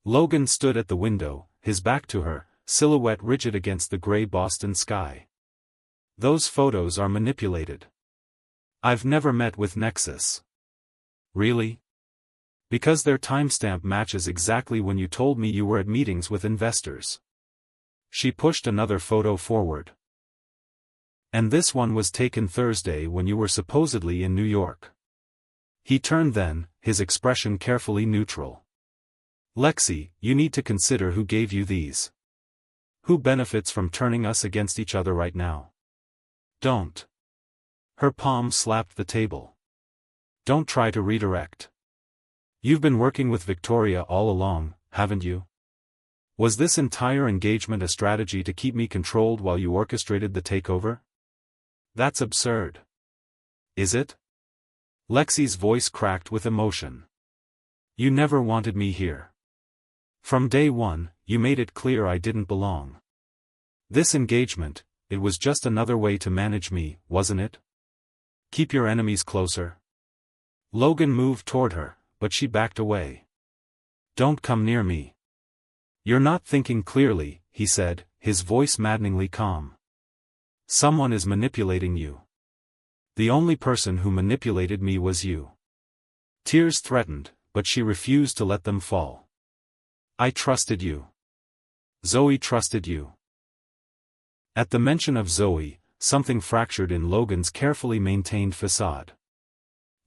Logan stood at the window, his back to her, silhouette rigid against the gray Boston sky. Those photos are manipulated. I've never met with Nexus. Really? Because their timestamp matches exactly when you told me you were at meetings with investors. She pushed another photo forward. And this one was taken Thursday when you were supposedly in New York. He turned then, his expression carefully neutral. Lexi, you need to consider who gave you these. Who benefits from turning us against each other right now? Don't. Her palm slapped the table. Don't try to redirect. You've been working with Victoria all along, haven't you? Was this entire engagement a strategy to keep me controlled while you orchestrated the takeover? That's absurd. Is it? Lexi's voice cracked with emotion. You never wanted me here. From day one, you made it clear I didn't belong. This engagement, it was just another way to manage me, wasn't it? Keep your enemies closer. Logan moved toward her, but she backed away. Don't come near me. You're not thinking clearly, he said, his voice maddeningly calm. Someone is manipulating you. The only person who manipulated me was you. Tears threatened, but she refused to let them fall. I trusted you. Zoe trusted you. At the mention of Zoe, something fractured in Logan's carefully maintained facade.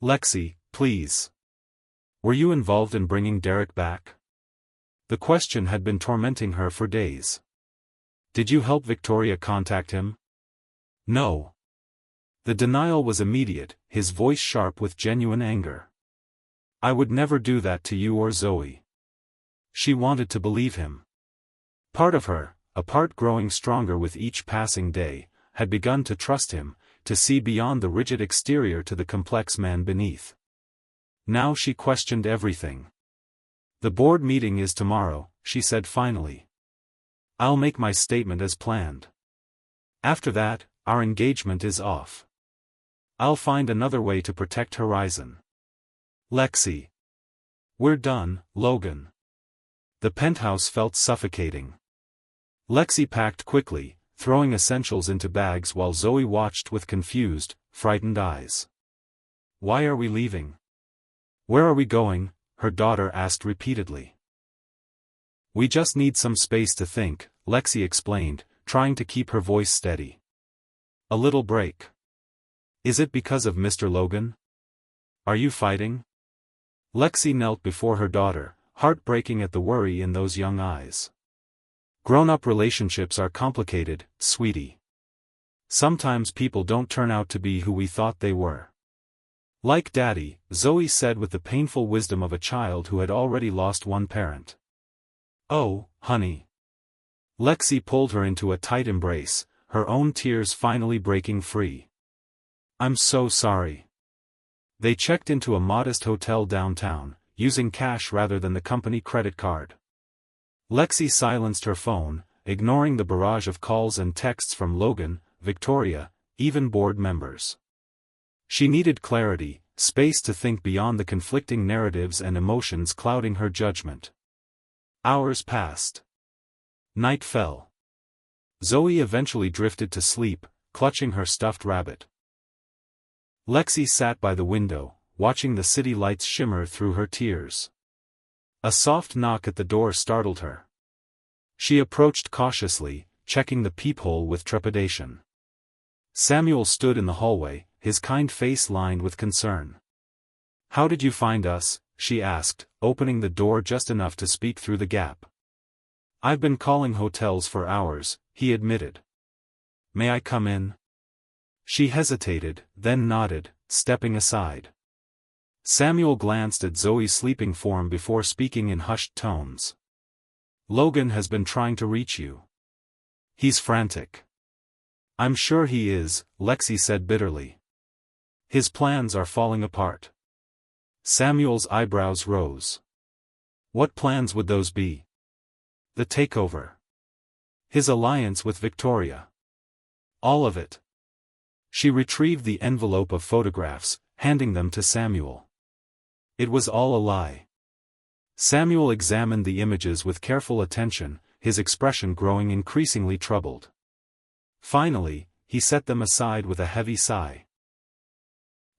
Lexi, please. Were you involved in bringing Derek back? The question had been tormenting her for days. Did you help Victoria contact him? No. The denial was immediate, his voice sharp with genuine anger. I would never do that to you or Zoe. She wanted to believe him. Part of her, a part growing stronger with each passing day, had begun to trust him, to see beyond the rigid exterior to the complex man beneath. Now she questioned everything. The board meeting is tomorrow, she said finally. I'll make my statement as planned. After that, our engagement is off. I'll find another way to protect Horizon. Lexi. We're done, Logan. The penthouse felt suffocating. Lexi packed quickly, throwing essentials into bags while Zoe watched with confused, frightened eyes. Why are we leaving? Where are we going? Her daughter asked repeatedly. We just need some space to think, Lexi explained, trying to keep her voice steady. A little break. Is it because of Mr. Logan? Are you fighting? Lexi knelt before her daughter, heartbreaking at the worry in those young eyes. Grown-up relationships are complicated, sweetie. Sometimes people don't turn out to be who we thought they were. Like Daddy, Zoe said with the painful wisdom of a child who had already lost one parent. Oh, honey. Lexi pulled her into a tight embrace, her own tears finally breaking free. I'm so sorry. They checked into a modest hotel downtown, using cash rather than the company credit card. Lexi silenced her phone, ignoring the barrage of calls and texts from Logan, Victoria, even board members. She needed clarity, space to think beyond the conflicting narratives and emotions clouding her judgment. Hours passed. Night fell. Zoe eventually drifted to sleep, clutching her stuffed rabbit. Lexi sat by the window, watching the city lights shimmer through her tears. A soft knock at the door startled her. She approached cautiously, checking the peephole with trepidation. Samuel stood in the hallway, his kind face lined with concern. "How did you find us?" she asked, opening the door just enough to speak through the gap. "I've been calling hotels for hours," he admitted. "May I come in?" She hesitated, then nodded, stepping aside. Samuel glanced at Zoe's sleeping form before speaking in hushed tones. "Logan has been trying to reach you. He's frantic." "I'm sure he is," Lexi said bitterly. "His plans are falling apart." Samuel's eyebrows rose. What plans would those be? The takeover. His alliance with Victoria. All of it. She retrieved the envelope of photographs, handing them to Samuel. It was all a lie. Samuel examined the images with careful attention, his expression growing increasingly troubled. Finally, he set them aside with a heavy sigh.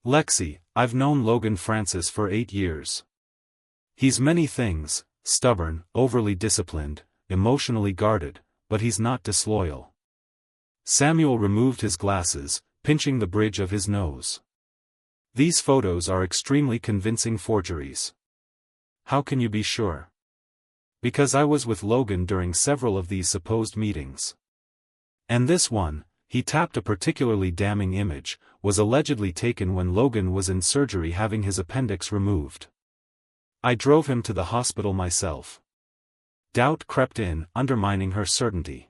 "Lexi, I've known Logan Francis for 8 years. He's many things, stubborn, overly disciplined, emotionally guarded, but he's not disloyal." Samuel removed his glasses, pinching the bridge of his nose. "These photos are extremely convincing forgeries." "How can you be sure?" "Because I was with Logan during several of these supposed meetings. And this one," he tapped a particularly damning image, "was allegedly taken when Logan was in surgery having his appendix removed. I drove him to the hospital myself." Doubt crept in, undermining her certainty.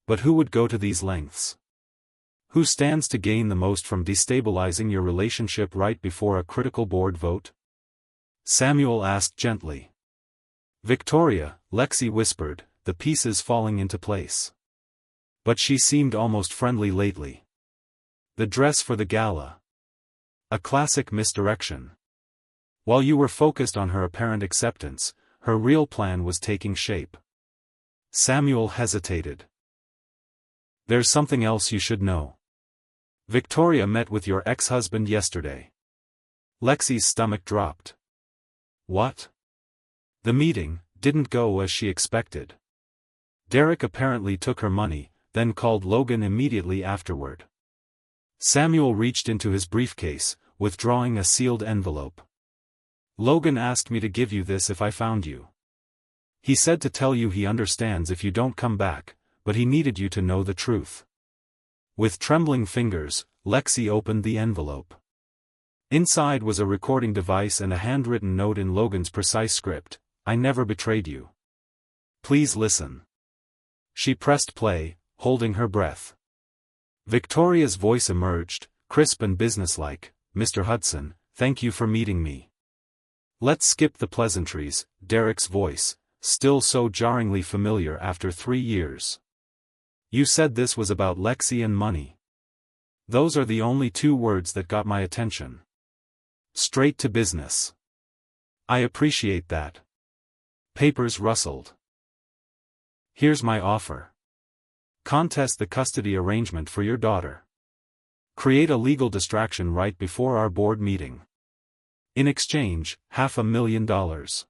But who would go to these lengths? Who stands to gain the most from destabilizing your relationship right before a critical board vote? Samuel asked gently. "Victoria," Lexi whispered, the pieces falling into place. But she seemed almost friendly lately. "The dress for the gala. A classic misdirection." While you were focused on her apparent acceptance, her real plan was taking shape. Samuel hesitated. "There's something else you should know. Victoria met with your ex-husband yesterday." Lexi's stomach dropped. "What?" "The meeting didn't go as she expected. Derek apparently took her money, then called Logan immediately afterward." Samuel reached into his briefcase, withdrawing a sealed envelope. "Logan asked me to give you this if I found you. He said to tell you he understands if you don't come back, but he needed you to know the truth." With trembling fingers, Lexi opened the envelope. Inside was a recording device and a handwritten note in Logan's precise script: "I never betrayed you. Please listen." She pressed play, holding her breath. Victoria's voice emerged, crisp and businesslike. "Mr. Hudson, thank you for meeting me." "Let's skip the pleasantries," Derek's voice, still so jarringly familiar after 3 years. "You said this was about Lexi and money. Those are the only 2 words that got my attention. Straight to business." "I appreciate that." Papers rustled. "Here's my offer. Contest the custody arrangement for your daughter. Create a legal distraction right before our board meeting. In exchange, $500,000.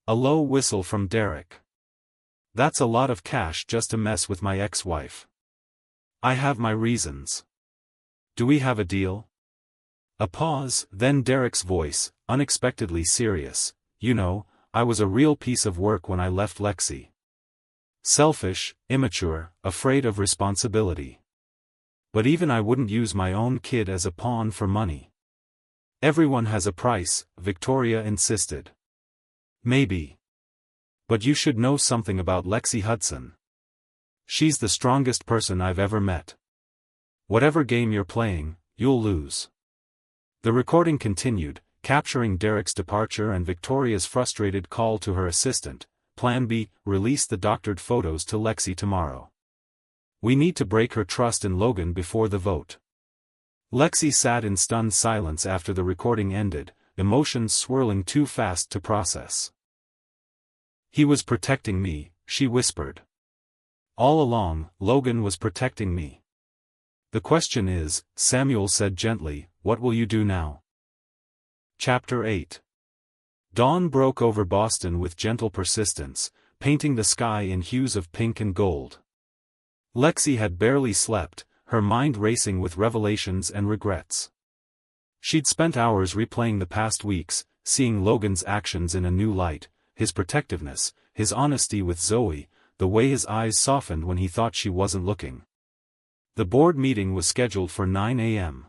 A low whistle from Derek. "That's a lot of cash just to mess with my ex-wife. I have my reasons. Do we have a deal?" A pause, then Derek's voice, unexpectedly serious. "You know, I was a real piece of work when I left Lexi. Selfish, immature, afraid of responsibility. But even I wouldn't use my own kid as a pawn for money." "Everyone has a price," Victoria insisted. "Maybe. But you should know something about Lexi Hudson. She's the strongest person I've ever met. Whatever game you're playing, you'll lose. The recording continued, capturing Derek's departure and Victoria's frustrated call to her assistant. Plan B, release the doctored photos to Lexi tomorrow. We need to break her trust in Logan before the vote. Lexi sat in stunned silence after the recording ended, emotions swirling too fast to process. He was protecting me, she whispered. All along, Logan was protecting me. The question is, Samuel said gently, what will you do now? Chapter 8. Dawn broke over Boston with gentle persistence, painting the sky in hues of pink and gold. Lexi had barely slept, her mind racing with revelations and regrets. She'd spent hours replaying the past weeks, seeing Logan's actions in a new light, his protectiveness, his honesty with Zoe, the way his eyes softened when he thought she wasn't looking. The board meeting was scheduled for 9 a.m.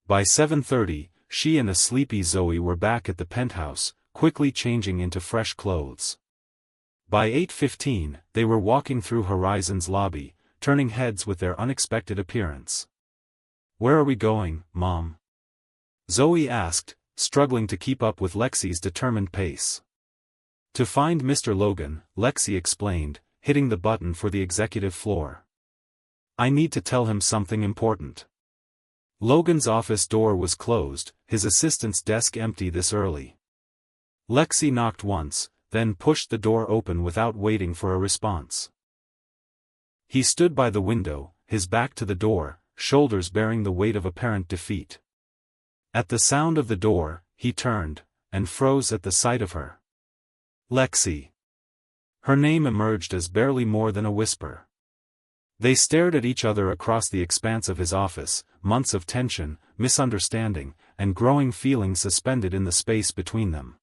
By 7:30, she and a sleepy Zoe were back at the penthouse, quickly changing into fresh clothes. By 8:15, they were walking through Horizon's lobby, turning heads with their unexpected appearance. Where are we going, Mom? Zoe asked, struggling to keep up with Lexi's determined pace. To find Mr. Logan, Lexi explained, hitting the button for the executive floor. I need to tell him something important. Logan's office door was closed, his assistant's desk empty this early. Lexi knocked once, then pushed the door open without waiting for a response. He stood by the window, his back to the door, shoulders bearing the weight of apparent defeat. At the sound of the door, he turned, and froze at the sight of her. Lexi. Her name emerged as barely more than a whisper. They stared at each other across the expanse of his office, months of tension, misunderstanding, and growing feeling suspended in the space between them.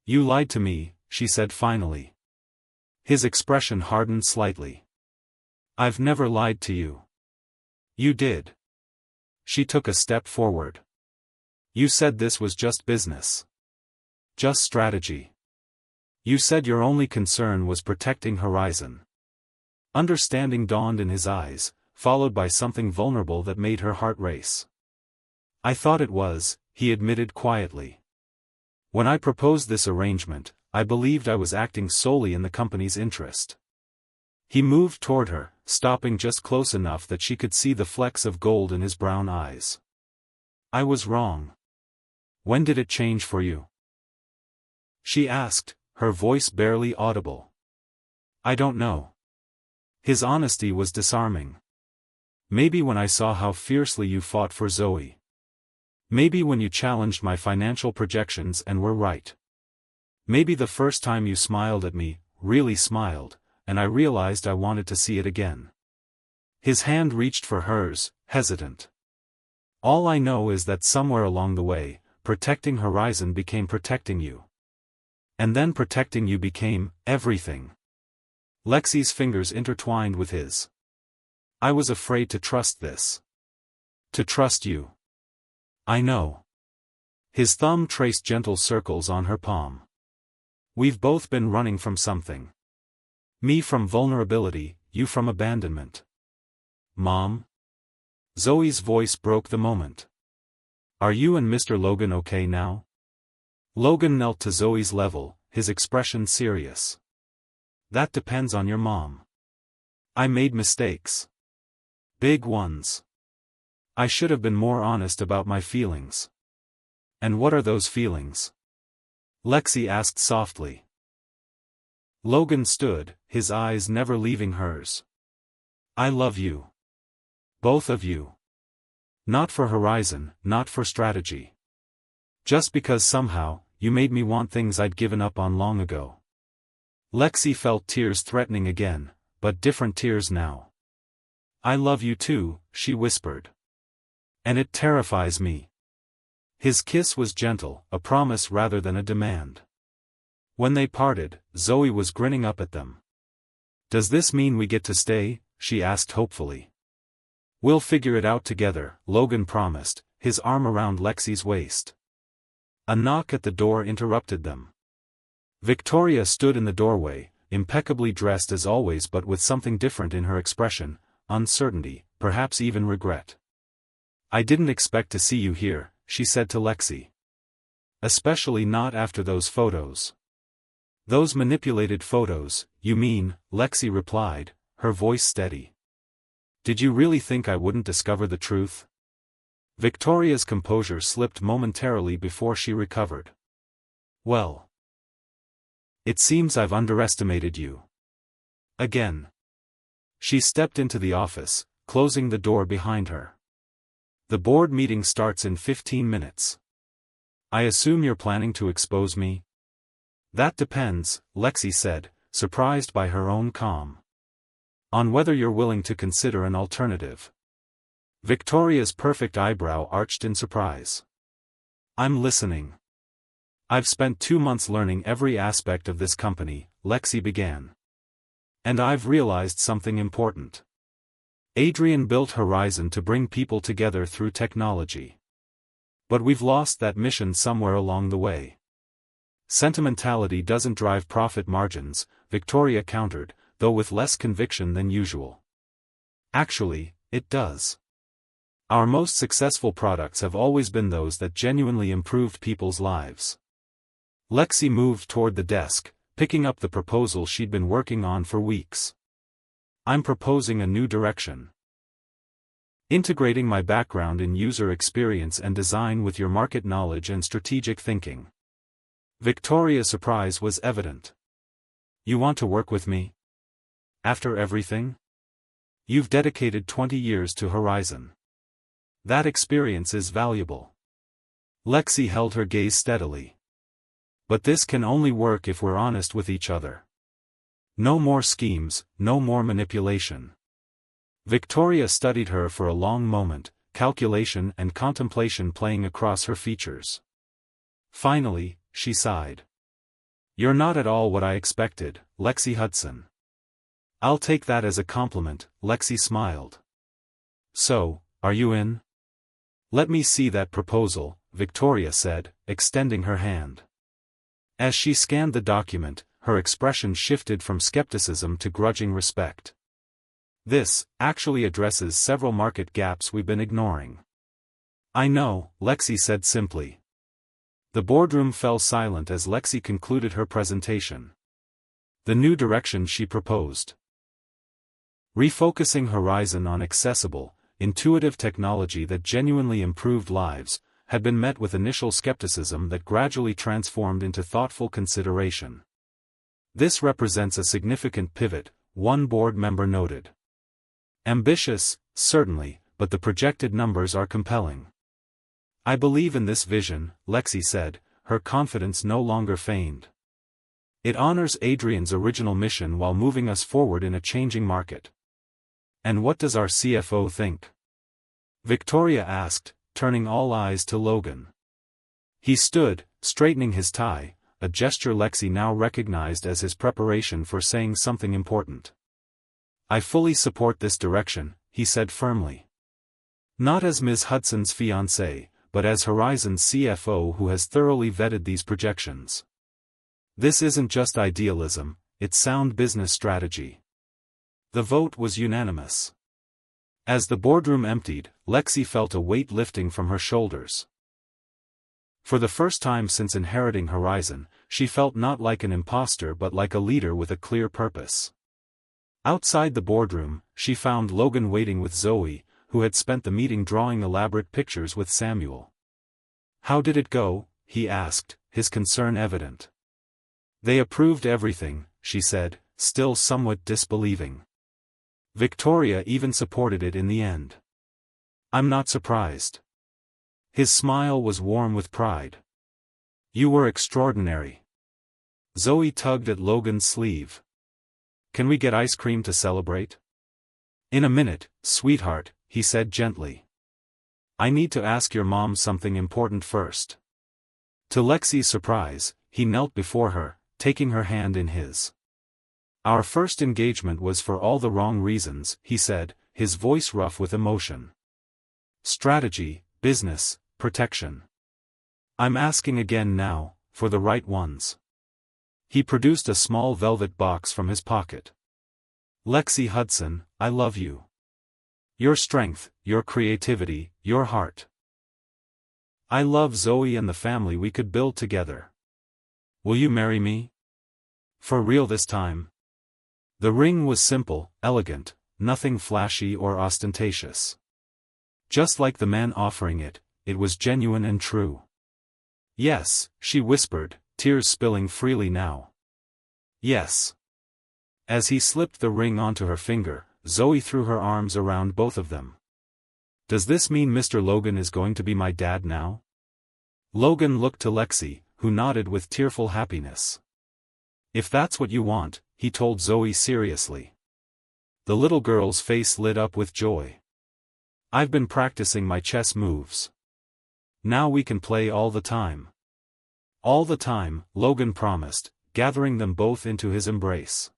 You lied to me, she said finally. His expression hardened slightly. I've never lied to you. You did. She took a step forward. You said this was just business. Just strategy. You said your only concern was protecting Horizon. Understanding dawned in his eyes, followed by something vulnerable that made her heart race. I thought it was, he admitted quietly. When I proposed this arrangement, I believed I was acting solely in the company's interest. He moved toward her, stopping just close enough that she could see the flecks of gold in his brown eyes. I was wrong. When did it change for you? She asked, her voice barely audible. I don't know. His honesty was disarming. Maybe when I saw how fiercely you fought for Zoe. Maybe when you challenged my financial projections and were right. Maybe the first time you smiled at me, really smiled, and I realized I wanted to see it again. His hand reached for hers, hesitant. All I know is that somewhere along the way, protecting Horizon became protecting you. And then protecting you became everything. Lexi's fingers intertwined with his. I was afraid to trust this. To trust you. I know. His thumb traced gentle circles on her palm. We've both been running from something. Me from vulnerability, you from abandonment. Mom? Zoe's voice broke the moment. Are you and Mr. Logan okay now? Logan knelt to Zoe's level, his expression serious. That depends on your mom. I made mistakes. Big ones. I should have been more honest about my feelings. And what are those feelings? Lexi asked softly. Logan stood, his eyes never leaving hers. I love you. Both of you. Not for Horizon, not for strategy. Just because somehow, you made me want things I'd given up on long ago. Lexi felt tears threatening again, but different tears now. I love you too, she whispered. And it terrifies me. His kiss was gentle, a promise rather than a demand. When they parted, Zoe was grinning up at them. Does this mean we get to stay? She asked hopefully. We'll figure it out together, Logan promised, his arm around Lexi's waist. A knock at the door interrupted them. Victoria stood in the doorway, impeccably dressed as always but with something different in her expression, uncertainty, perhaps even regret. I didn't expect to see you here, she said to Lexi. Especially not after those photos. Those manipulated photos, you mean, Lexi replied, her voice steady. Did you really think I wouldn't discover the truth? Victoria's composure slipped momentarily before she recovered. Well. It seems I've underestimated you. Again. She stepped into the office, closing the door behind her. The board meeting starts in 15 minutes. I assume you're planning to expose me? That depends, Lexi said, surprised by her own calm. On whether you're willing to consider an alternative. Victoria's perfect eyebrow arched in surprise. I'm listening. I've spent 2 months learning every aspect of this company, Lexi began. And I've realized something important. Adrian built Horizon to bring people together through technology. But we've lost that mission somewhere along the way. Sentimentality doesn't drive profit margins, Victoria countered, though with less conviction than usual. Actually, it does. Our most successful products have always been those that genuinely improved people's lives. Lexi moved toward the desk, picking up the proposal she'd been working on for weeks. I'm proposing a new direction. Integrating my background in user experience and design with your market knowledge and strategic thinking. Victoria's surprise was evident. You want to work with me? After everything? You've dedicated 20 years to Horizon. That experience is valuable. Lexi held her gaze steadily. But this can only work if we're honest with each other. No more schemes, no more manipulation. Victoria studied her for a long moment, calculation and contemplation playing across her features. Finally, she sighed. You're not at all what I expected, Lexi Hudson. I'll take that as a compliment, Lexi smiled. So, are you in? Let me see that proposal, Victoria said, extending her hand. As she scanned the document, her expression shifted from skepticism to grudging respect. This, actually addresses several market gaps we've been ignoring. I know, Lexi said simply. The boardroom fell silent as Lexi concluded her presentation. The new direction she proposed. Refocusing Horizon on accessible, intuitive technology that genuinely improved lives, had been met with initial skepticism that gradually transformed into thoughtful consideration. This represents a significant pivot, one board member noted. Ambitious, certainly, but the projected numbers are compelling. I believe in this vision, Lexi said, her confidence no longer feigned. It honors Adrian's original mission while moving us forward in a changing market. And what does our CFO think? Victoria asked, turning all eyes to Logan. He stood, straightening his tie, a gesture Lexi now recognized as his preparation for saying something important. I fully support this direction, he said firmly. Not as Ms. Hudson's fiancé, but as Horizon's CFO who has thoroughly vetted these projections. This isn't just idealism, it's sound business strategy. The vote was unanimous. As the boardroom emptied, Lexi felt a weight lifting from her shoulders. For the first time since inheriting Horizon, she felt not like an imposter but like a leader with a clear purpose. Outside the boardroom, she found Logan waiting with Zoe, who had spent the meeting drawing elaborate pictures with Samuel. How did it go? He asked, his concern evident. They approved everything, she said, still somewhat disbelieving. Victoria even supported it in the end. I'm not surprised. His smile was warm with pride. You were extraordinary. Zoe tugged at Logan's sleeve. Can we get ice cream to celebrate? In a minute, sweetheart, he said gently. I need to ask your mom something important first. To Lexi's surprise, he knelt before her, taking her hand in his. Our first engagement was for all the wrong reasons, he said, his voice rough with emotion. Strategy, business, protection. I'm asking again now, for the right ones. He produced a small velvet box from his pocket. Lexi Hudson, I love you. Your strength, your creativity, your heart. I love Zoe and the family we could build together. Will you marry me? For real this time? The ring was simple, elegant, nothing flashy or ostentatious. Just like the man offering it, it was genuine and true. Yes, she whispered, tears spilling freely now. Yes. As he slipped the ring onto her finger, Zoe threw her arms around both of them. Does this mean Mr. Logan is going to be my dad now? Logan looked to Lexi, who nodded with tearful happiness. If that's what you want, he told Zoe seriously. The little girl's face lit up with joy. I've been practicing my chess moves. Now we can play all the time. All the time, Logan promised, gathering them both into his embrace.